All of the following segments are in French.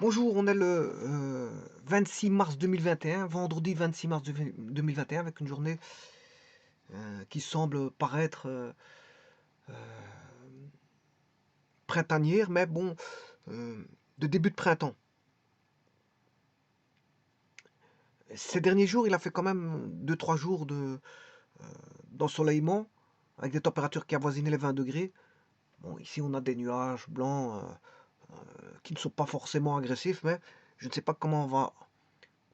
Bonjour, on est le 26 mars 2021, vendredi 26 mars 2021, avec une journée qui semble paraître euh, printanière, mais bon, de début de printemps. Ces derniers jours, il a fait quand même 2-3 jours euh, d'ensoleillement, avec des températures qui avoisinaient les 20 degrés. Bon, ici, on a des nuages blancs qui ne sont pas forcément agressifs, mais je ne sais pas comment va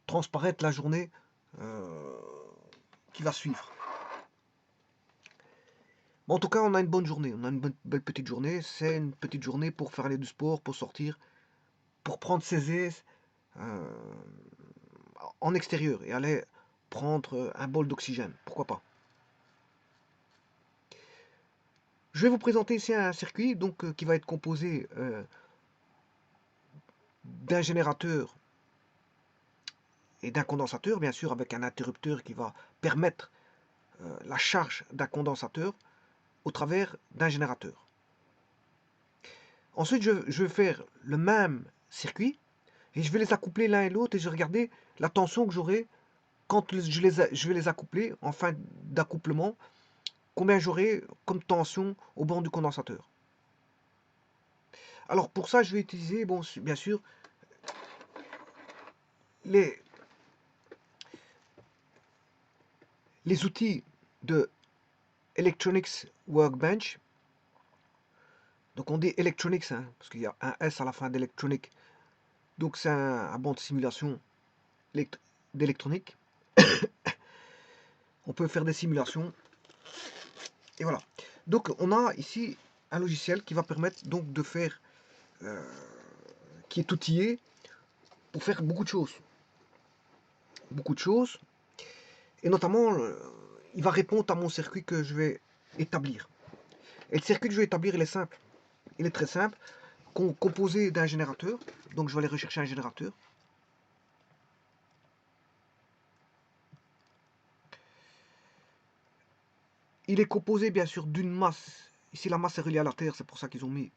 transparaître la journée euh, qui va suivre. Bon, en tout cas, on a une bonne journée. On a une belle petite journée. C'est une petite journée pour faire aller du sport, pour sortir, pour prendre ses aises euh, en extérieur et aller prendre un bol d'oxygène. Pourquoi pas? Je vais vous présenter ici un circuit donc, qui va être composé d'un générateur et d'un condensateur, bien sûr, avec un interrupteur qui va permettre la charge d'un condensateur au travers d'un générateur. Ensuite, je vais faire le même circuit et je vais les accoupler l'un et l'autre et je vais regarder la tension que j'aurai quand je vais les accoupler en fin d'accouplement, combien j'aurai comme tension au banc du condensateur. Alors pour ça, je vais utiliser, bon, bien sûr, les, les outils de Electronics Workbench. Donc on dit Electronics, hein, parce qu'il y a un S à la fin d'Electronic. Donc c'est un banc de simulation d'électronique. On peut faire des simulations. Et voilà. Donc on a ici un logiciel qui va permettre donc de faire, euh, qui est outillé pour faire beaucoup de choses. Beaucoup de choses. Et notamment, il va répondre à mon circuit que je vais établir. Et le circuit que je vais établir, il est simple. Il est très simple. Composé d'un générateur. Donc je vais aller rechercher un générateur. Il est composé bien sûr d'une masse. Ici la masse est reliée à la Terre, c'est pour ça qu'ils ont mis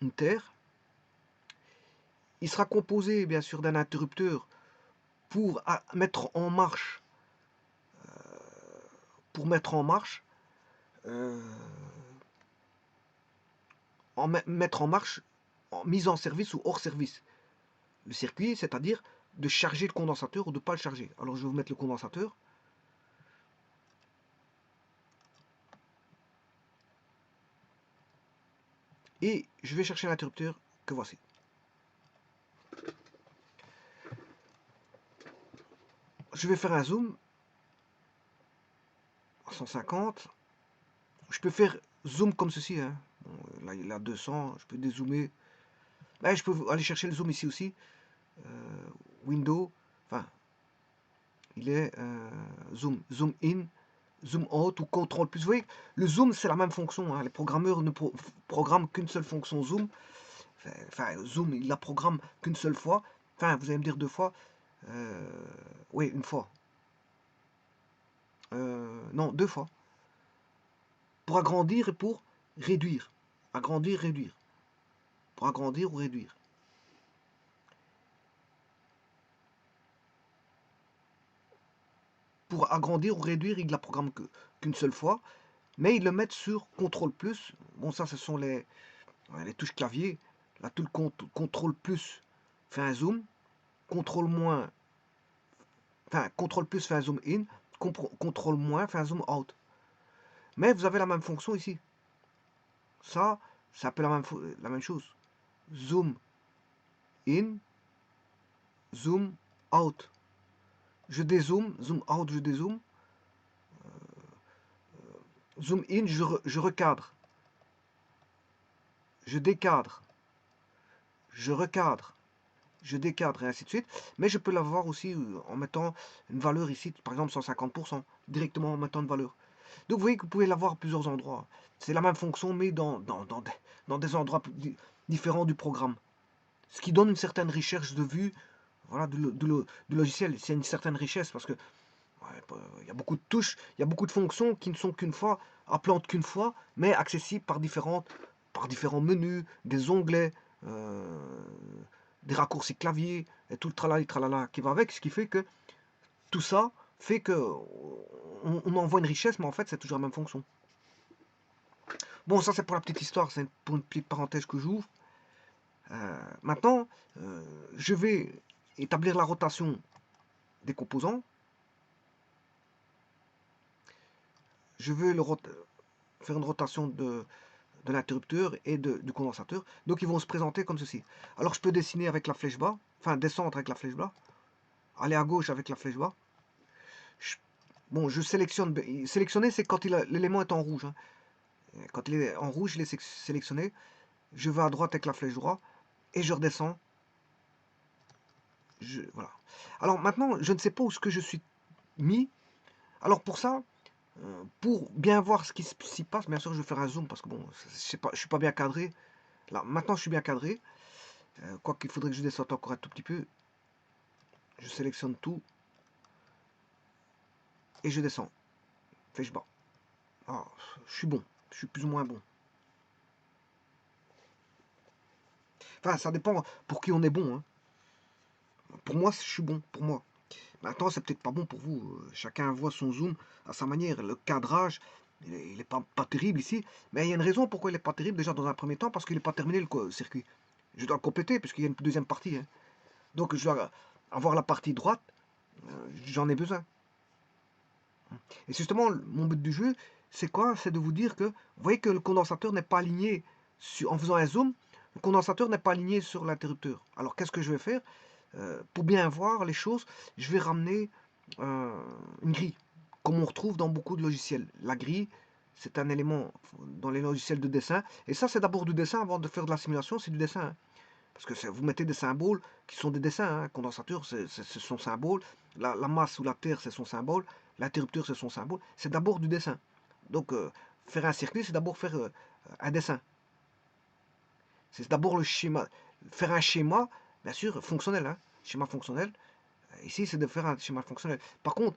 une Terre. Il sera composé bien sûr d'un interrupteur pour mettre en marche, pour mettre en marche, euh, mettre en marche, en mise en service ou hors service le circuit, c'est-à-dire de charger le condensateur ou de ne pas le charger. Alors je vais vous mettre le condensateur. Et je vais chercher l'interrupteur que voici. Je vais faire un zoom à 150. Je peux faire zoom comme ceci. Hein. Bon, là il est à 200. Je peux dézoomer. Là je peux aller chercher le zoom ici aussi. Window. Enfin, il est zoom. Zoom in. Zoom out ou contrôle plus. Vous voyez, le zoom c'est la même fonction. Hein. Les programmeurs ne programment qu'une seule fonction zoom. Enfin, zoom, il la programme qu'une seule fois. Enfin, vous allez me dire deux fois. Euh, oui, une fois. Non, deux fois. Pour agrandir et pour réduire. Agrandir, réduire. Pour agrandir ou réduire. Pour agrandir ou réduire, il la programme qu'une seule fois. Mais ils le mettent sur CTRL plus. Bon, ça, ce sont les touches clavier. Là, tout le CTRL plus fait un zoom. CTRL moins, enfin, CTRL plus fait un zoom in. CTRL moins fait un zoom out. Mais vous avez la même fonction ici. Ça, c'est un peu la même chose. Zoom in, zoom out. Je dézoome, zoom out, je dézoome. Zoom in, je recadre. Je décadre. Je recadre. Je décadre et ainsi de suite. Mais je peux l'avoir aussi en mettant une valeur ici, par exemple 150%, directement en mettant une valeur. Donc vous voyez que vous pouvez l'avoir à plusieurs endroits. C'est la même fonction, mais dans des endroits différents du programme. Ce qui donne une certaine recherche de vue, voilà, du logiciel. C'est une certaine richesse parce que il y a beaucoup de touches, il y a beaucoup de fonctions qui ne sont qu'une appelantes qu'une fois, mais accessibles par différents menus, des onglets. des raccourcis clavier, et tout le tralala qui va avec, ce qui fait que tout ça fait que on envoie une richesse, mais en fait c'est toujours la même fonction. Bon, ça c'est pour la petite histoire, c'est pour une petite parenthèse que j'ouvre. Maintenant, je vais établir la rotation des composants. Je veux faire une rotation de l'interrupteur et du condensateur. Donc ils vont se présenter comme ceci. Alors je peux dessiner avec la flèche bas, enfin descendre avec la flèche bas, aller à gauche avec la flèche bas. Bon, je sélectionne. Sélectionner, c'est quand l'élément est en rouge. Hein. Quand il est en rouge, il est sélectionné. Je vais à droite avec la flèche droite et je redescends. Voilà. Alors maintenant, je ne sais pas où ce que je suis mis. Alors pour ça, pour bien voir ce qui s'y passe, bien sûr, je vais faire un zoom parce que bon, je suis pas bien cadré. Là, maintenant, je suis bien cadré. Quoi qu'il faudrait que je descende encore un tout petit peu. Je sélectionne tout et je descends. Flèche bas. Ah, je suis bon. Je suis plus ou moins bon. Enfin, ça dépend pour qui on est bon. Hein. Pour moi, je suis bon. Pour moi. Maintenant, c'est peut-être pas bon pour vous. Chacun voit son zoom à sa manière. Le cadrage, il est pas terrible ici. Mais il y a une raison pourquoi il n'est pas terrible. Déjà, dans un premier temps, parce qu'il n'est pas terminé le circuit. Je dois le compléter, puisqu'il y a une deuxième partie. Hein. Donc, je dois avoir la partie droite. J'en ai besoin. Et justement, mon but du jeu, c'est quoi? C'est de vous dire que, vous voyez que le condensateur n'est pas aligné, en faisant un zoom, le condensateur n'est pas aligné sur l'interrupteur. Alors, qu'est-ce que je vais faire? Pour bien voir les choses, je vais ramener une grille, comme on retrouve dans beaucoup de logiciels. La grille, c'est un élément dans les logiciels de dessin. Et ça, c'est d'abord du dessin avant de faire de la simulation, c'est du dessin. Hein. Parce que vous mettez des symboles qui sont des dessins. Hein. Condensateur, c'est son symbole. La masse ou la terre, c'est son symbole. L'interrupteur, c'est son symbole. C'est d'abord du dessin. Donc, faire un circuit, c'est d'abord faire un dessin. C'est d'abord le schéma. Faire un schéma, bien sûr, fonctionnel. Hein. Schéma fonctionnel. Ici, c'est de faire un schéma fonctionnel. Par contre,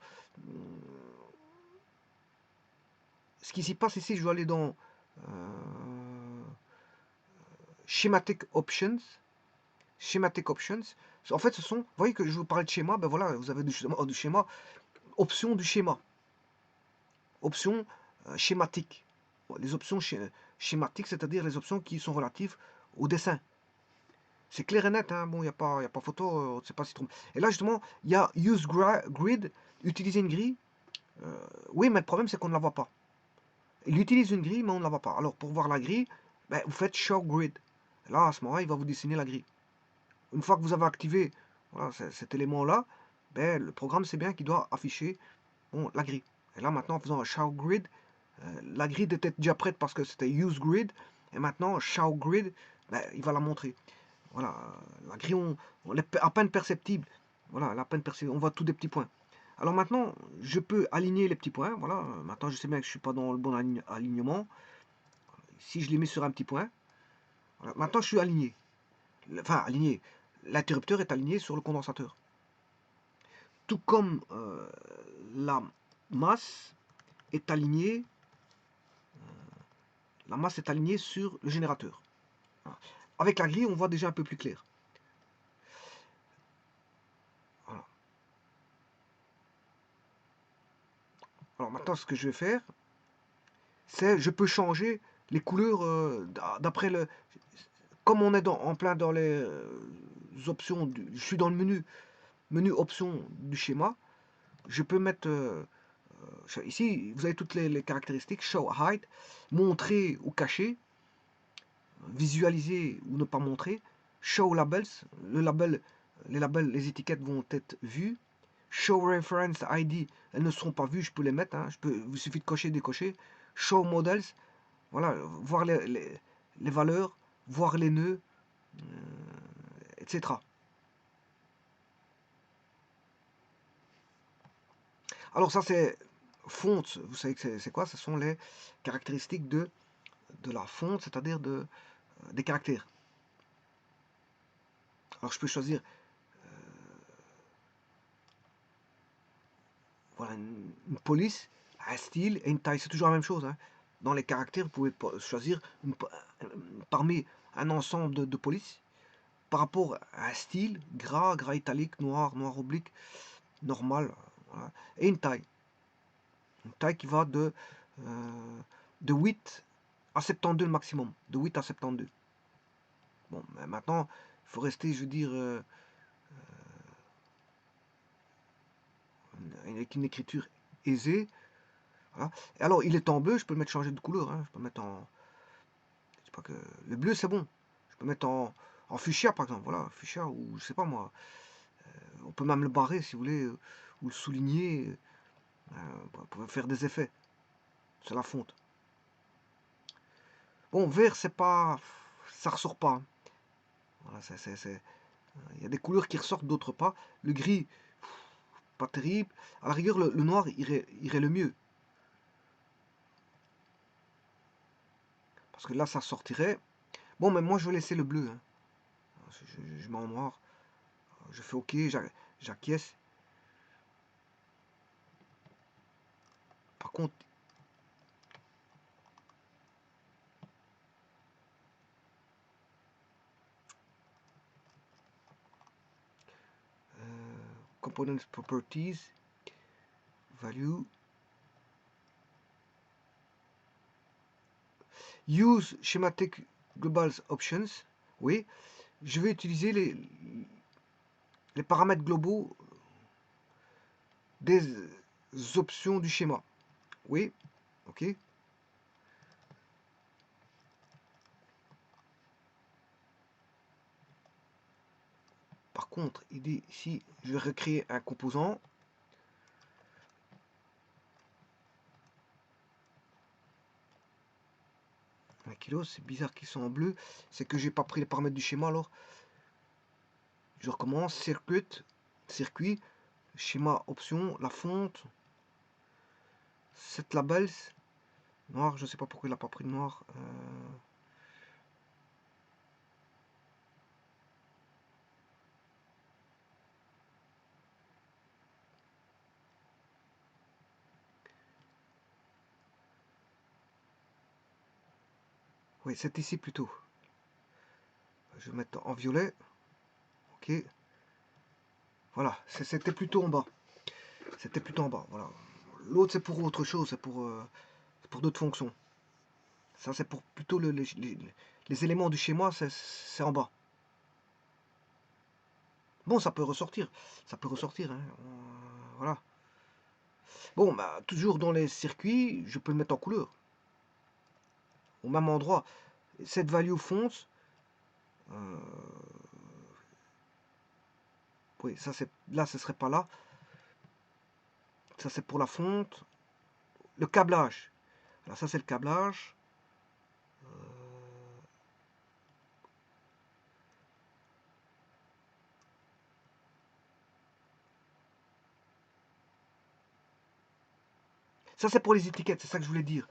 ce qui s'y passe ici, je dois aller dans Schematic Options. Schematic Options. En fait, ce sont, vous voyez que je vous parlais de schéma, ben voilà, vous avez du schéma, option du schéma, option schématique. Les options schématiques, c'est-à-dire les options qui sont relatives au dessin. C'est clair et net, hein. Bon, il n'y a pas photo, on ne sait pas si trompe. Et là, justement, il y a Use Grid, utiliser une grille. Oui, mais le problème, c'est qu'on ne la voit pas. Il utilise une grille, mais on ne la voit pas. Alors, pour voir la grille, ben, vous faites Show Grid. Là, à ce moment-là, il va vous dessiner la grille. Une fois que vous avez activé voilà, cet élément-là, ben, le programme sait bien qu'il doit afficher la grille. Et là, maintenant, en faisant un Show Grid, la grille était déjà prête parce que c'était Use Grid. Et maintenant, Show Grid, ben, il va la montrer. Voilà, la grille, on est à peine perceptible. Voilà, à peine perceptible. On voit tous des petits points. Alors maintenant, je peux aligner les petits points. Voilà, maintenant je sais bien que je ne suis pas dans le bon alignement. Si je les mets sur un petit point, voilà, maintenant je suis aligné. Enfin, aligné. L'interrupteur est aligné sur le condensateur. Tout comme la masse est alignée, sur le générateur. Voilà. Avec la grille, on voit déjà un peu plus clair. Voilà. Alors maintenant, ce que je vais faire, c'est je peux changer les couleurs d'après le. Comme on est en plein dans les options, je suis dans le menu options du schéma, je peux mettre ici, vous avez toutes les caractéristiques, show, hide, montrer ou cacher, visualiser ou ne pas montrer, show labels, les labels, les étiquettes vont être vues, show reference ID, elles ne seront pas vues, je peux les mettre, hein, il suffit de cocher, décocher, show models, voilà, voir les valeurs, voir les nœuds, etc. Alors ça c'est fonte, vous savez que c'est quoi? Ce sont les caractéristiques de la fonte, c'est-à-dire des caractères. Alors je peux choisir voilà, une police, un style et une taille, c'est toujours la même chose. Hein. Dans les caractères, vous pouvez choisir parmi un ensemble de police par rapport à un style, gras, gras italique, noir, noir oblique, normal, voilà, et une taille. Une taille qui va de 8 à 72 le maximum, de 8 à 72. Bon, mais maintenant, il faut rester, je veux dire, avec une écriture aisée. Voilà. Et alors, il est en bleu, je peux le mettre changer de couleur. Hein. Je peux le mettre en. Je sais pas que. Le bleu, c'est bon. Je peux le mettre en fuchsia, par exemple. Voilà, fuchsia, ou je sais pas moi. On peut même le barrer, si vous voulez, ou le souligner, pour faire des effets. C'est la fonte. Bon, vert, c'est pas. Ça ressort pas. Hein. Voilà, il y a des couleurs qui ressortent, d'autres pas. Le gris, pas terrible. À la rigueur, le noir irait le mieux. Parce que là, ça sortirait. Bon, mais moi, je vais laisser le bleu. Hein. Je mets en noir. Je fais OK, j'acquiesce. Par contre, Components Properties, Value, Use Schematic Global Options. Oui, je vais utiliser les paramètres globaux des options du schéma. Oui, OK. Par contre, il dit ici, je vais recréer un composant. Un kilo, c'est bizarre qu'ils sont en bleu. C'est que j'ai pas pris les paramètres du schéma alors. Je recommence, circuit, schéma option, la fonte, set labels, noir, je sais pas pourquoi il n'a pas pris de noir. Oui, c'est ici plutôt. Je vais mettre en violet. Ok. Voilà, c'était plutôt en bas. C'était plutôt en bas. Voilà. L'autre c'est pour autre chose, c'est pour d'autres fonctions. Ça c'est pour plutôt les éléments du schéma, c'est en bas. Bon, ça peut ressortir. Ça peut ressortir. Hein. Voilà. Bon, bah, toujours dans les circuits, je peux le mettre en couleur. Au même endroit. Cette value fonce. Oui, ça c'est là, ce serait pas là. Ça c'est pour la fonte. Le câblage. Alors ça c'est le câblage. Ça c'est pour les étiquettes, c'est ça que je voulais dire.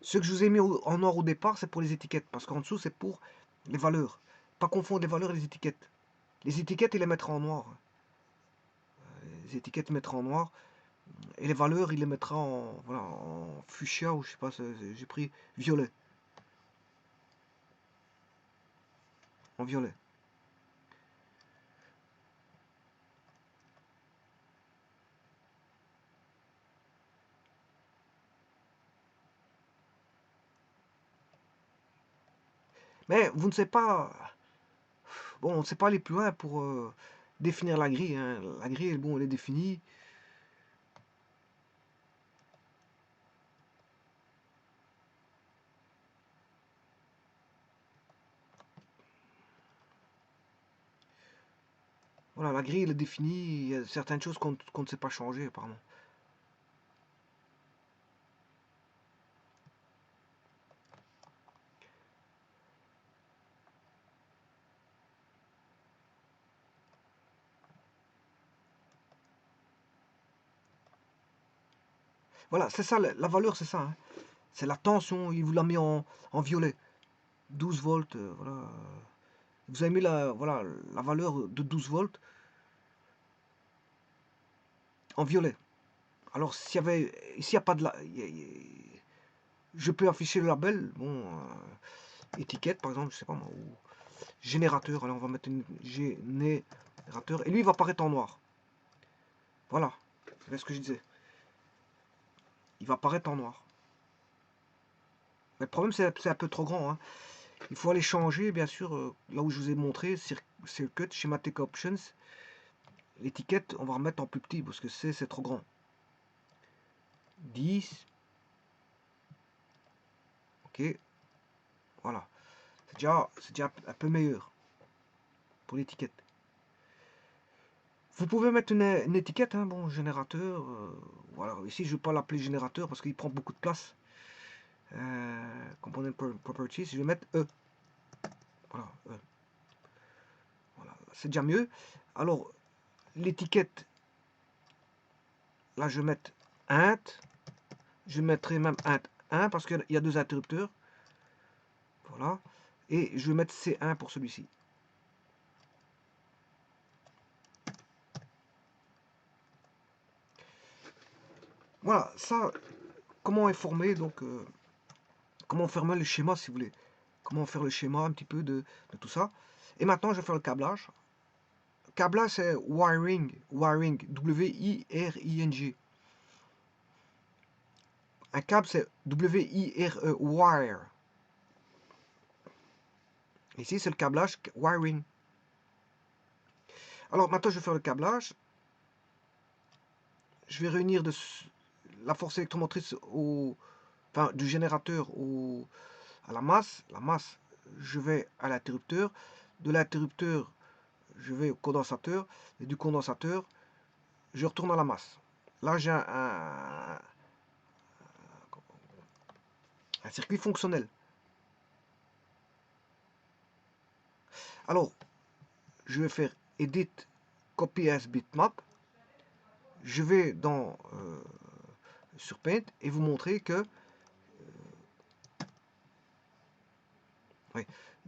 Ce que je vous ai mis en or au départ, c'est pour les étiquettes, parce qu'en dessous c'est pour les valeurs. Pas confondre les valeurs et les étiquettes. Les étiquettes, il les mettra en noir. Les étiquettes, il mettra en noir. Et les valeurs, il les mettra en, voilà, en fuchsia, ou je sais pas, j'ai pris violet. En violet. Mais vous ne savez pas. Bon, on ne sait pas aller plus loin pour définir la grille. Hein. La grille, bon, elle est définie. Voilà, la grille, elle est définie. Il y a certaines choses qu'on ne sait pas changer, apparemment. Voilà, c'est ça, la valeur, c'est ça. Hein. C'est la tension, il vous l'a mis en violet. 12 volts, voilà. Vous avez mis voilà, la valeur de 12 volts en violet. Alors, s'il y avait. Ici, il n'y a pas de. Je peux afficher le label. Bon. étiquette, par exemple, je sais pas moi, ou générateur. Allez, on va mettre une générateur. Et lui, il va apparaître en noir. Voilà, c'est ce que je disais. Il va apparaître en noir. Mais le problème, c'est un peu trop grand. Hein. Il faut aller changer, bien sûr, là où je vous ai montré, Circuit, Schematic Options. L'étiquette, on va remettre en plus petit parce que c'est trop grand. 10. Ok. Voilà. C'est déjà un peu meilleur pour l'étiquette. Vous pouvez mettre une étiquette, hein, bon, générateur. Voilà. Ici, je ne vais pas l'appeler générateur parce qu'il prend beaucoup de place. Component Properties, je vais mettre E. Voilà, E. Voilà. C'est déjà mieux. Alors, l'étiquette, là, je vais mettre int. Je mettrai même int 1 parce qu'il y a 2 interrupteurs. Voilà. Et je vais mettre C1 pour celui-ci. Voilà, ça, comment est formé, donc, comment faire le schéma, si vous voulez. Comment faire le schéma un petit peu de tout ça. Et maintenant, je vais faire le câblage. Le câblage, c'est wiring, W-I-R-I-N-G. Un câble, c'est W-I-R-E, wire. Ici, c'est le câblage, wiring. Alors, maintenant, je vais faire le câblage. Je vais réunir la force électromotrice du générateur à la masse. La masse, je vais à l'interrupteur. De l'interrupteur, je vais au condensateur. Et du condensateur, je retourne à la masse. Là, j'ai un circuit fonctionnel. Alors, je vais faire Edit, Copy as Bitmap. Je vais sur Paint et vous montrer que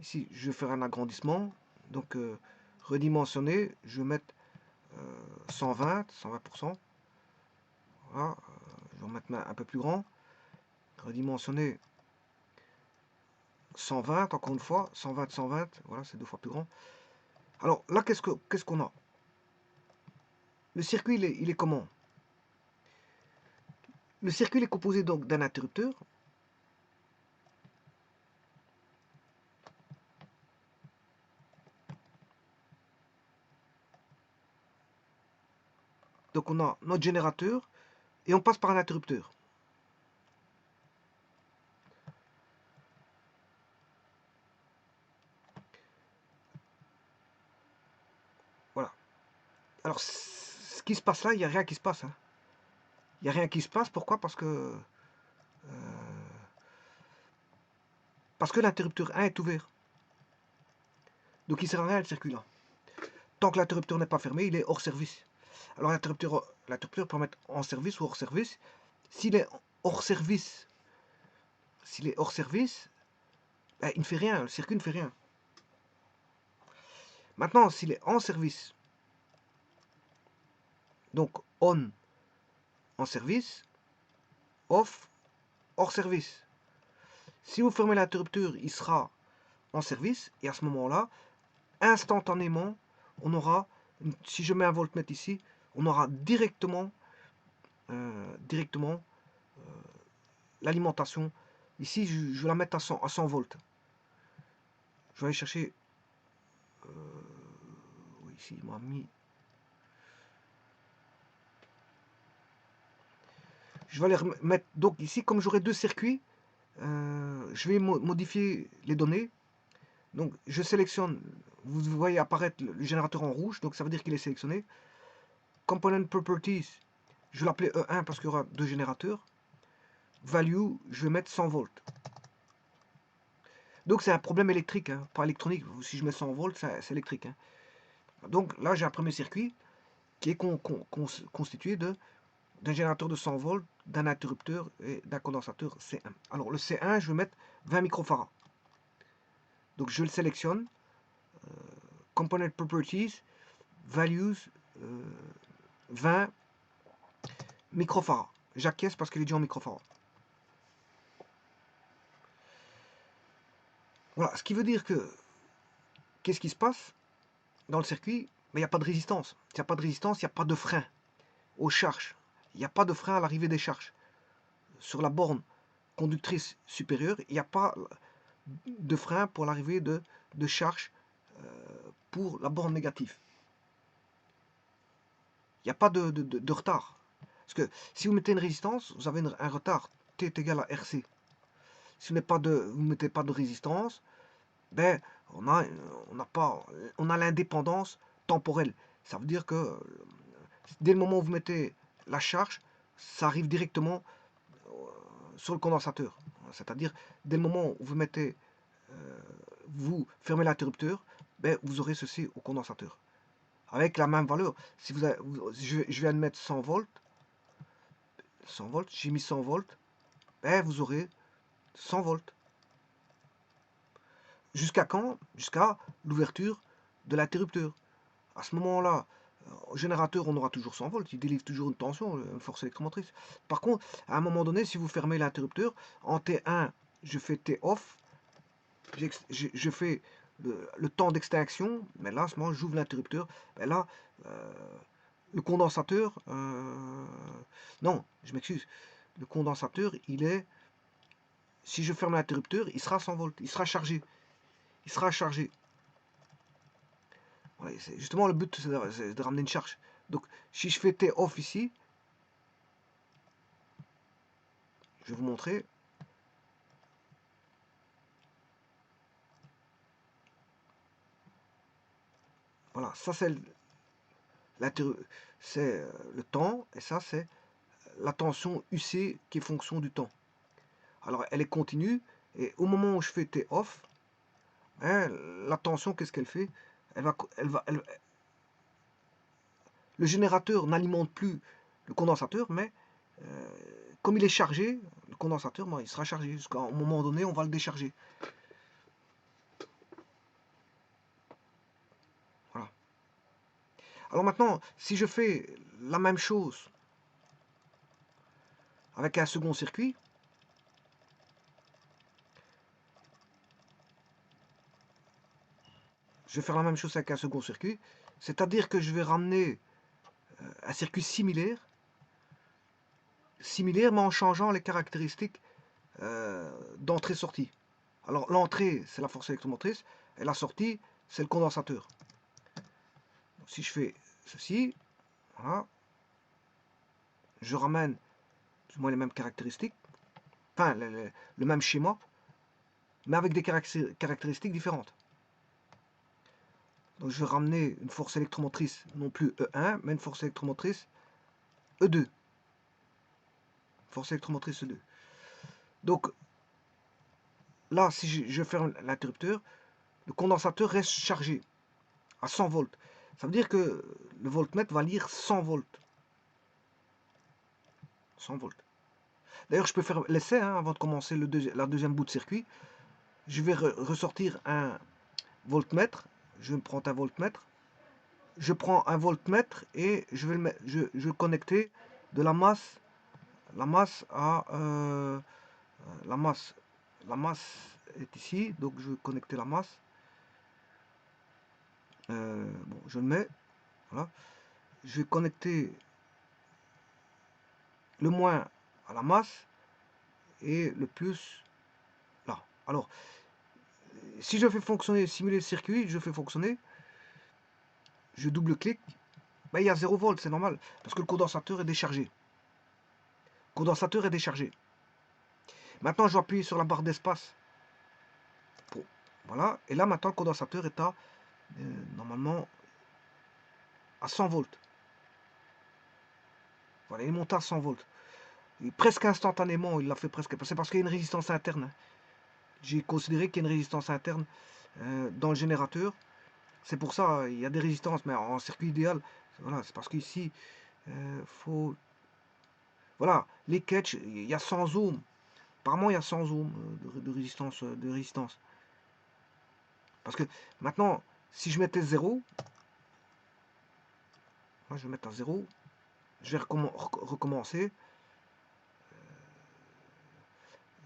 ici, je vais faire un agrandissement. Donc, redimensionner, je vais mettre 120%. Voilà, je vais en mettre un peu plus grand. Redimensionner 120, encore une fois. 120, 120. Voilà, c'est 2 fois plus grand. Alors, là, qu'est-ce qu'on a? Le circuit, il est comment? Le circuit est composé donc d'un interrupteur. Donc, on a notre générateur et on passe par un interrupteur. Voilà. Alors, ce qui se passe là, il n'y a rien qui se passe. Hein. Il n'y a rien qui se passe. Pourquoi? Parce que l'interrupteur 1 est ouvert. Donc il ne sert à rien le circuit là. Tant que l'interrupteur n'est pas fermé, il est hors service. Alors l'interrupteur peut mettre en service ou hors service. S'il est hors service, ben, il ne fait rien, le circuit ne fait rien. Maintenant, s'il est en service, donc on en service, off hors service. Si vous fermez l'interrupteur, il sera en service et à ce moment-là, instantanément, on aura, si je mets un voltmètre ici, on aura directement l'alimentation. Ici, je vais la mettre à 100 volts. Je vais aller chercher. Oui, ici, il m'a mis. Je vais aller mettre. Donc, ici, comme j'aurai 2 circuits, je vais modifier les données. Donc, je sélectionne. Vous voyez apparaître le générateur en rouge. Donc, ça veut dire qu'il est sélectionné. Component Properties, je vais l'appeler E1 parce qu'il y aura 2 générateurs. Value, je vais mettre 100 volts. Donc c'est un problème électrique, hein, pas électronique. Si je mets 100 volts, c'est électrique. Hein. Donc là, j'ai un premier circuit qui est constitué d'un générateur de 100 volts, d'un interrupteur et d'un condensateur C1. Alors le C1, je vais mettre 20 microfarads. Donc je le sélectionne. Component Properties, Values, 20 microfarads. J'acquiesce parce qu'il est déjà en microfarads. Voilà, ce qui veut dire que, qu'est-ce qui se passe dans le circuit? Mais il n'y a pas de résistance. Il n'y a pas de résistance, il n'y a pas de frein aux charges. Il n'y a pas de frein à l'arrivée des charges. Sur la borne conductrice supérieure, il n'y a pas de frein pour l'arrivée de charge pour la borne négative. Il n'y a pas de retard. Parce que si vous mettez une résistance, vous avez un retard. T est égal à RC. Si vous ne mettez pas de résistance, ben, on a l'indépendance temporelle. Ça veut dire que dès le moment où vous mettez la charge, ça arrive directement sur le condensateur. C'est-à-dire, dès le moment où vous fermez l'interrupteur, ben, vous aurez ceci au condensateur. Avec la même valeur. Si je viens de mettre 100 volts, j'ai mis 100 volts, ben, vous aurez 100 volts. Jusqu'à quand? Jusqu'à l'ouverture de l'interrupteur. À ce moment-là, au générateur, on aura toujours 100 volts, il délivre toujours une tension, une force électromotrice. Par contre, à un moment donné, si vous fermez l'interrupteur, en T1, je fais T off, je fais le temps d'extinction, mais là, à ce moment, j'ouvre l'interrupteur, mais là, le condensateur, non, je m'excuse, le condensateur, si je ferme l'interrupteur, il sera 100 volts, il sera chargé. Il sera chargé. Ouais, justement, le but, c'est de ramener une charge. Donc, si je fais T off ici, je vais vous montrer. Voilà, ça c'est le temps, et ça c'est la tension UC qui est fonction du temps. Alors, elle est continue, et au moment où je fais T off, hein, la tension, qu'est-ce qu'elle fait? Le générateur n'alimente plus le condensateur, mais comme il est chargé, le condensateur, il sera chargé. Jusqu'à un moment donné, on va le décharger. Voilà. Alors maintenant, si je fais la même chose avec un second circuit, je vais faire la même chose avec un second circuit, c'est-à-dire que je vais ramener un circuit similaire, mais en changeant les caractéristiques d'entrée-sortie. Alors l'entrée, c'est la force électromotrice, et la sortie, c'est le condensateur. Donc, si je fais ceci, voilà, je ramène plus ou moins les mêmes caractéristiques, enfin le même schéma, mais avec des caractéristiques différentes. Donc je vais ramener une force électromotrice, non plus E1, mais une force électromotrice E2. Force électromotrice E2. Donc là, si je ferme l'interrupteur, le condensateur reste chargé à 100 volts. Ça veut dire que le voltmètre va lire 100 volts. 100 volts. D'ailleurs, je peux faire l'essai avant de commencer la deuxième bout de circuit. Je vais ressortir un voltmètre. Je vais prendre un voltmètre. Je prends un voltmètre et je vais le connecter de la masse à la masse est ici, donc je vais connecter la masse. Bon, je le mets, voilà. Je vais connecter le moins à la masse et le plus là. Alors, si je fais fonctionner, simuler le circuit, je fais fonctionner, je double-clique, ben, il y a 0 volt, c'est normal, parce que le condensateur est déchargé. Le condensateur est déchargé. Maintenant, je vais appuyer sur la barre d'espace. Voilà, et là maintenant le condensateur est à normalement à 100 volts. Voilà, il est monté à 100 volts. Et presque instantanément, il l'a fait presque. C'est parce qu'il y a une résistance interne. J'ai considéré qu'il y a une résistance interne dans le générateur. C'est pour ça, il y a des résistances, mais en circuit idéal, voilà, c'est parce qu'ici, faut. Voilà, les catchs, il y a 100 ohms. Apparemment, il y a 100 ohms de résistance. Parce que maintenant, si je mettais 0, moi je vais mettre à 0, je vais recommencer.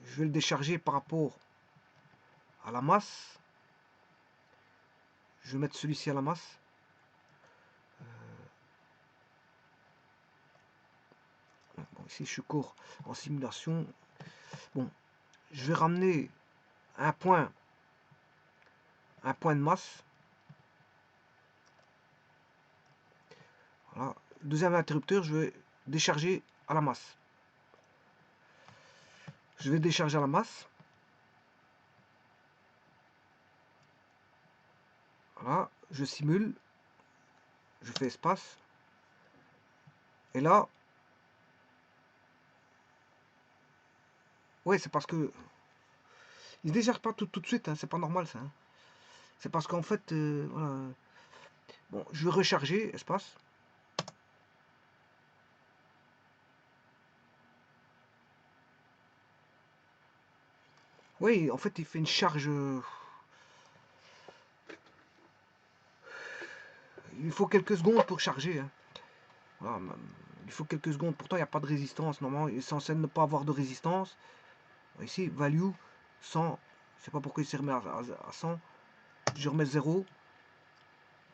Je vais le décharger par rapport à la masse. Je vais mettre celui-ci à la masse. Bon, ici, je suis court en simulation. Bon, je vais ramener un point de masse. Voilà. Deuxième interrupteur, je vais décharger à la masse. Je vais décharger à la masse. Voilà, je simule. Je fais espace. Et là, ouais, c'est parce que il se décharge pas tout de suite, hein, c'est pas normal ça. Hein. C'est parce qu'en fait, voilà. Bon, je vais recharger, espace. Oui, en fait, il fait une charge. Il faut quelques secondes pour charger. Hein. Voilà, il faut quelques secondes. Pourtant, il n'y a pas de résistance. Normalement, il est censé ne pas avoir de résistance. Ici, value 100. Je sais pas pourquoi il s'est remis à 100. Je remets 0.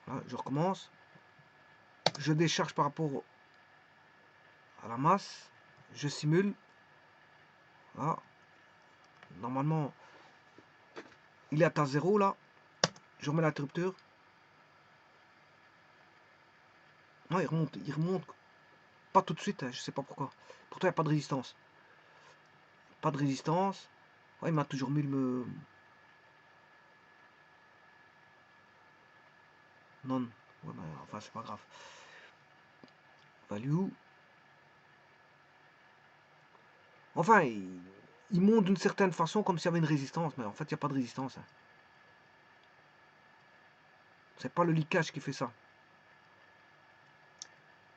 Voilà, je recommence. Je décharge par rapport à la masse. Je simule. Voilà. Normalement, il est à 0 là. Je remets l'interrupteur. Non, il remonte. Il remonte. Pas tout de suite, hein, je sais pas pourquoi. Pourtant, il n'y a pas de résistance. Pas de résistance. Ouais, il m'a toujours mis le... Non. Ouais, bah, enfin, c'est pas grave. Value. Enfin, il monte d'une certaine façon comme s'il y avait une résistance, mais en fait, il n'y a pas de résistance. Hein. C'est pas le leakage qui fait ça. De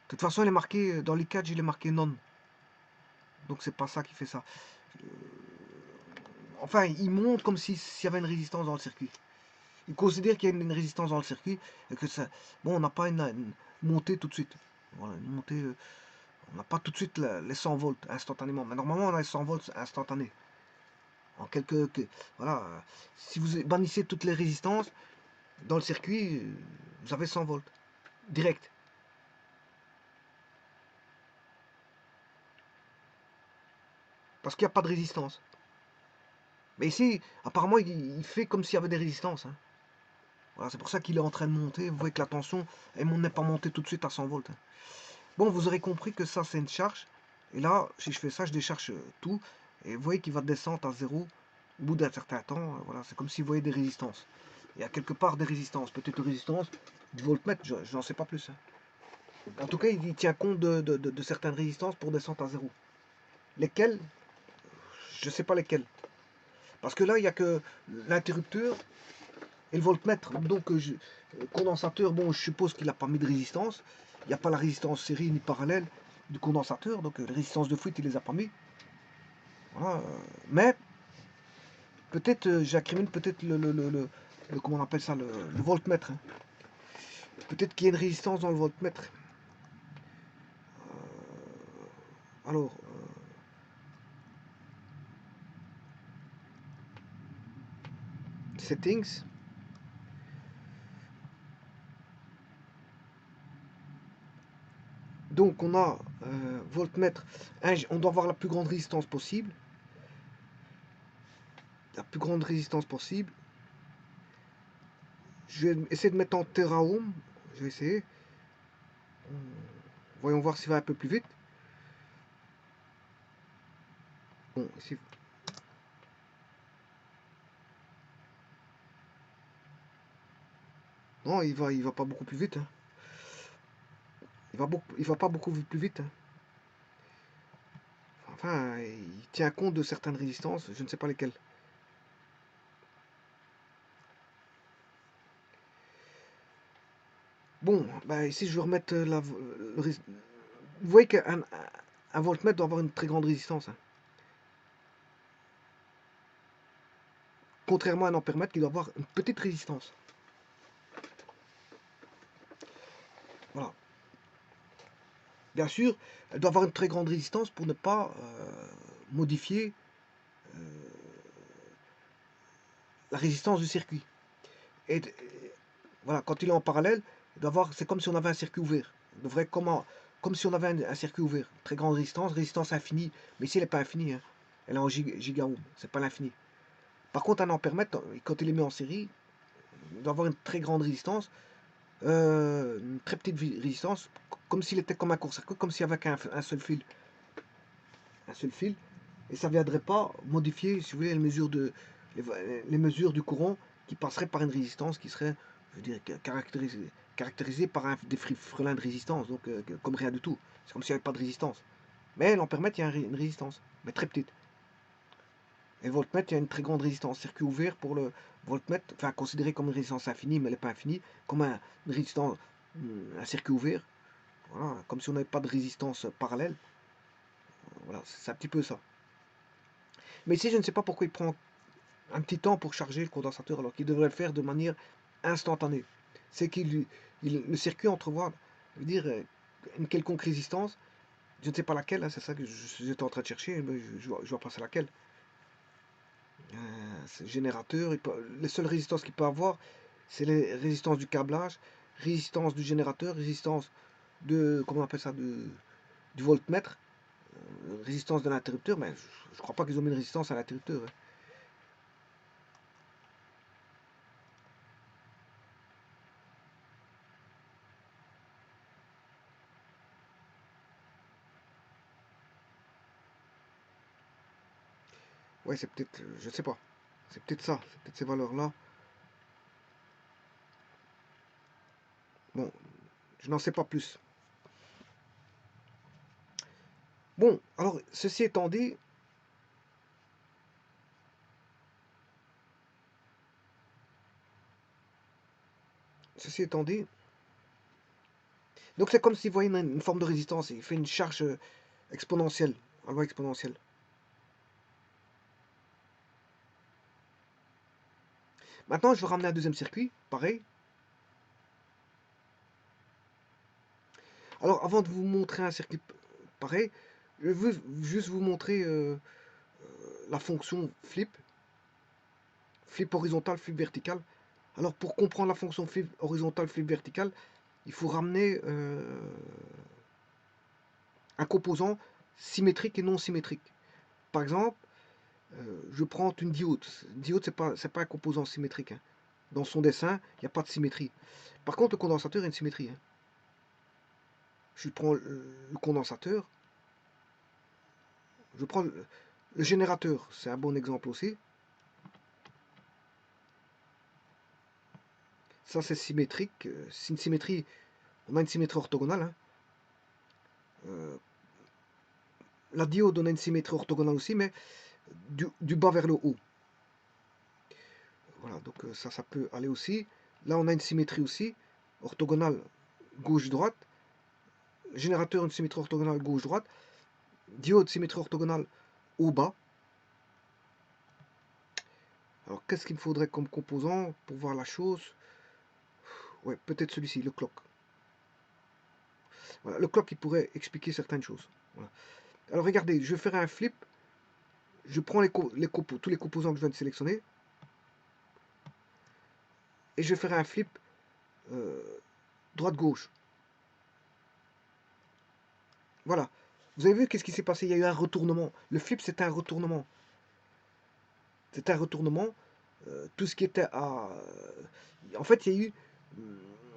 toute façon, il est marqué, dans le leakage, il est marqué non. Donc, c'est pas ça qui fait ça. Enfin, il monte comme s'il y avait une résistance dans le circuit. Il considère qu'il y a une résistance dans le circuit et que ça... Bon, on n'a pas une montée tout de suite. Voilà, une montée... on n'a pas tout de suite les 100 volts instantanément. Mais normalement, on a les 100 volts instantanés. En voilà. Si vous bannissez toutes les résistances, dans le circuit, vous avez 100 volts. Direct. Parce qu'il n'y a pas de résistance. Mais ici, apparemment, il fait comme s'il y avait des résistances. Hein. Voilà, c'est pour ça qu'il est en train de monter. Vous voyez que la tension, elle n'est pas montée tout de suite à 100 volts. Hein. Bon, vous aurez compris que ça, c'est une charge. Et là, si je fais ça, je décharge tout. Et vous voyez qu'il va descendre à 0 au bout d'un certain temps. Voilà, c'est comme si vous voyez des résistances. Il y a quelque part des résistances. Peut-être une résistance du voltmètre, je n'en sais pas plus. Hein. En tout cas, il tient compte de certaines résistances pour descendre à 0. Lesquelles? Je ne sais pas lesquelles. Parce que là, il n'y a que l'interrupteur et le voltmètre. Donc, condensateur, bon, je suppose qu'il n'a pas mis de résistance. Il n'y a pas la résistance série ni parallèle du condensateur. Donc, les résistances de fuite, il ne les a pas mis. Voilà. Mais, peut-être, j'incrimine peut-être comment on appelle ça, le voltmètre. Hein. Peut-être qu'il y a une résistance dans le voltmètre. Alors, settings. Donc on a voltmètre, on doit avoir la plus grande résistance possible. La plus grande résistance possible. Je vais essayer de mettre en teraohm. Je vais essayer. Voyons voir s'il va un peu plus vite. Bon, ici. Non, il va pas beaucoup plus vite. Hein. Il va pas beaucoup plus vite. Hein. Enfin, il tient compte de certaines résistances, je ne sais pas lesquelles. Bon, bah ici je vais remettre vous voyez qu'un voltmètre doit avoir une très grande résistance. Hein. Contrairement à un ampèremètre qui doit avoir une petite résistance. Voilà. Bien sûr, elle doit avoir une très grande résistance pour ne pas modifier la résistance du circuit. Et voilà, quand il est en parallèle, c'est comme si on avait un circuit ouvert. Il devrait comme si on avait un circuit ouvert. Très grande résistance infinie. Mais ici, elle n'est pas infinie, hein. Elle est en gigaohm, c'est pas l'infini. Par contre, un ampèremètre, quand il est mis en série, il doit avoir une très grande résistance, une très petite résistance, comme s'il était comme un court-circuit, comme s'il n'y avait qu'un seul fil. Un seul fil. Et ça ne viendrait pas modifier, si vous voulez, les mesures du courant qui passerait par une résistance qui serait, je veux dire, caractérisée par des frelins de résistance, donc comme rien du tout. C'est comme s'il n'y avait pas de résistance. Mais l'ampèremètre, il y a une résistance, mais très petite. Et le voltmètre, il y a une très grande résistance. Circuit ouvert pour le voltmètre, enfin considéré comme une résistance infinie, mais elle n'est pas infinie, comme une résistance, un circuit ouvert. Voilà, comme si on n'avait pas de résistance parallèle. Voilà, c'est un petit peu ça. Mais ici, je ne sais pas pourquoi il prend un petit temps pour charger le condensateur, alors qu'il devrait le faire de manière instantanée. C'est le circuit entrevoit, veut dire, une quelconque résistance. Je ne sais pas laquelle, hein, c'est ça que j'étais en train de chercher, mais je vois pas c'est laquelle. C'est générateur, les seules résistances qu'il peut avoir, c'est les résistances du câblage, résistance du générateur, résistance comment on appelle ça, du voltmètre, résistance de l'interrupteur, mais je crois pas qu'ils ont mis une résistance à l'interrupteur, hein. Ouais, c'est peut-être, je sais pas, c'est peut-être ça, c'est peut-être ces valeurs-là. Bon, je n'en sais pas plus. Bon, alors, ceci étant dit, donc c'est comme s'il voyait une forme de résistance, il fait une charge exponentielle, en loi exponentielle. Maintenant, je vais ramener un deuxième circuit, pareil. Alors, avant de vous montrer un circuit pareil, je veux juste vous montrer la fonction flip horizontal, flip vertical. Alors, pour comprendre la fonction flip horizontal, flip vertical, il faut ramener un composant symétrique et non symétrique. Par exemple, je prends une diode. Diode, c'est pas un composant symétrique, hein. Dans son dessin, il n'y a pas de symétrie. Par contre, le condensateur, il y a une symétrie, hein. Je prends le condensateur. Je prends le générateur, c'est un bon exemple aussi. Ça, c'est symétrique. C'est une symétrie. On a une symétrie orthogonale, hein. La diode, on a une symétrie orthogonale aussi, mais du bas vers le haut. Voilà, donc ça peut aller aussi. Là, on a une symétrie aussi, orthogonale gauche-droite. Générateur, une symétrie orthogonale gauche-droite. Diode, symétrie orthogonale haut-bas. Alors, qu'est-ce qu'il me faudrait comme composant pour voir la chose? Ouais, peut-être celui-ci, le clock. Voilà, le clock, il pourrait expliquer certaines choses. Voilà. Alors, regardez, je vais faire un flip. Je prends tous les composants que je viens de sélectionner. Et je vais faire un flip droite-gauche. Voilà. Vous avez vu qu'est-ce qui s'est passé? Il y a eu un retournement. Le flip, c'est un retournement. C'est un retournement. Tout ce qui était à... En fait, il y a eu,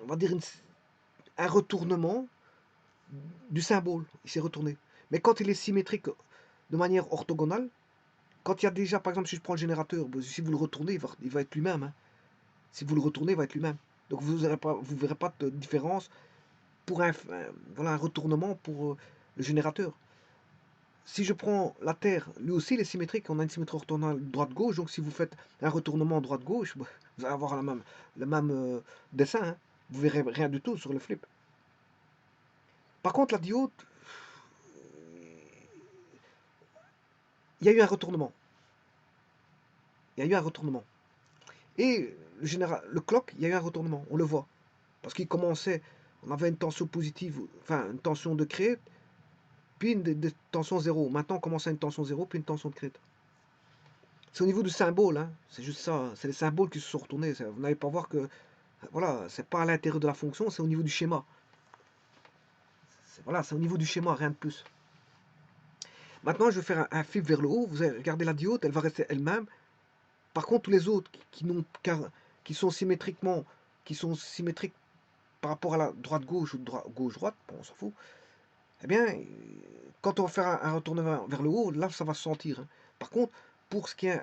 on va dire, un retournement du symbole. Il s'est retourné. Mais quand il est symétrique de manière orthogonale, quand il y a déjà, par exemple, si je prends le générateur, si vous le retournez, il va être lui-même, hein. Si vous le retournez, il va être lui-même. Donc vous ne verrez pas de différence pour voilà, un retournement pour le générateur. Si je prends la Terre, lui aussi il est symétrique, on a une symétrie orthogonale droite-gauche, donc si vous faites un retournement droite-gauche, vous allez avoir le même dessin, hein. Vous verrez rien du tout sur le flip. Par contre, la diode, il y a eu un retournement. Il y a eu un retournement. Et le clock, il y a eu un retournement, on le voit. Parce qu'il commençait, on avait une tension positive, enfin une tension de crête, puis une tension zéro. Maintenant, on commence à une tension zéro, puis une tension de crête. C'est au niveau du symbole, hein. C'est juste ça, hein. C'est les symboles qui se sont retournés. Vous n'allez pas voir que, voilà, c'est pas à l'intérieur de la fonction, c'est au niveau du schéma. Voilà, c'est au niveau du schéma, rien de plus. Maintenant, je vais faire un flip vers le haut. Vous allez regarder la diode, elle va rester elle-même. Par contre, tous les autres qui sont symétriquement, qui sont symétriques par rapport à la droite-gauche ou gauche-droite, bon, on s'en fout. Eh bien, quand on va faire un retournement vers le haut, là, ça va se sentir, hein. Par contre, pour ce qui est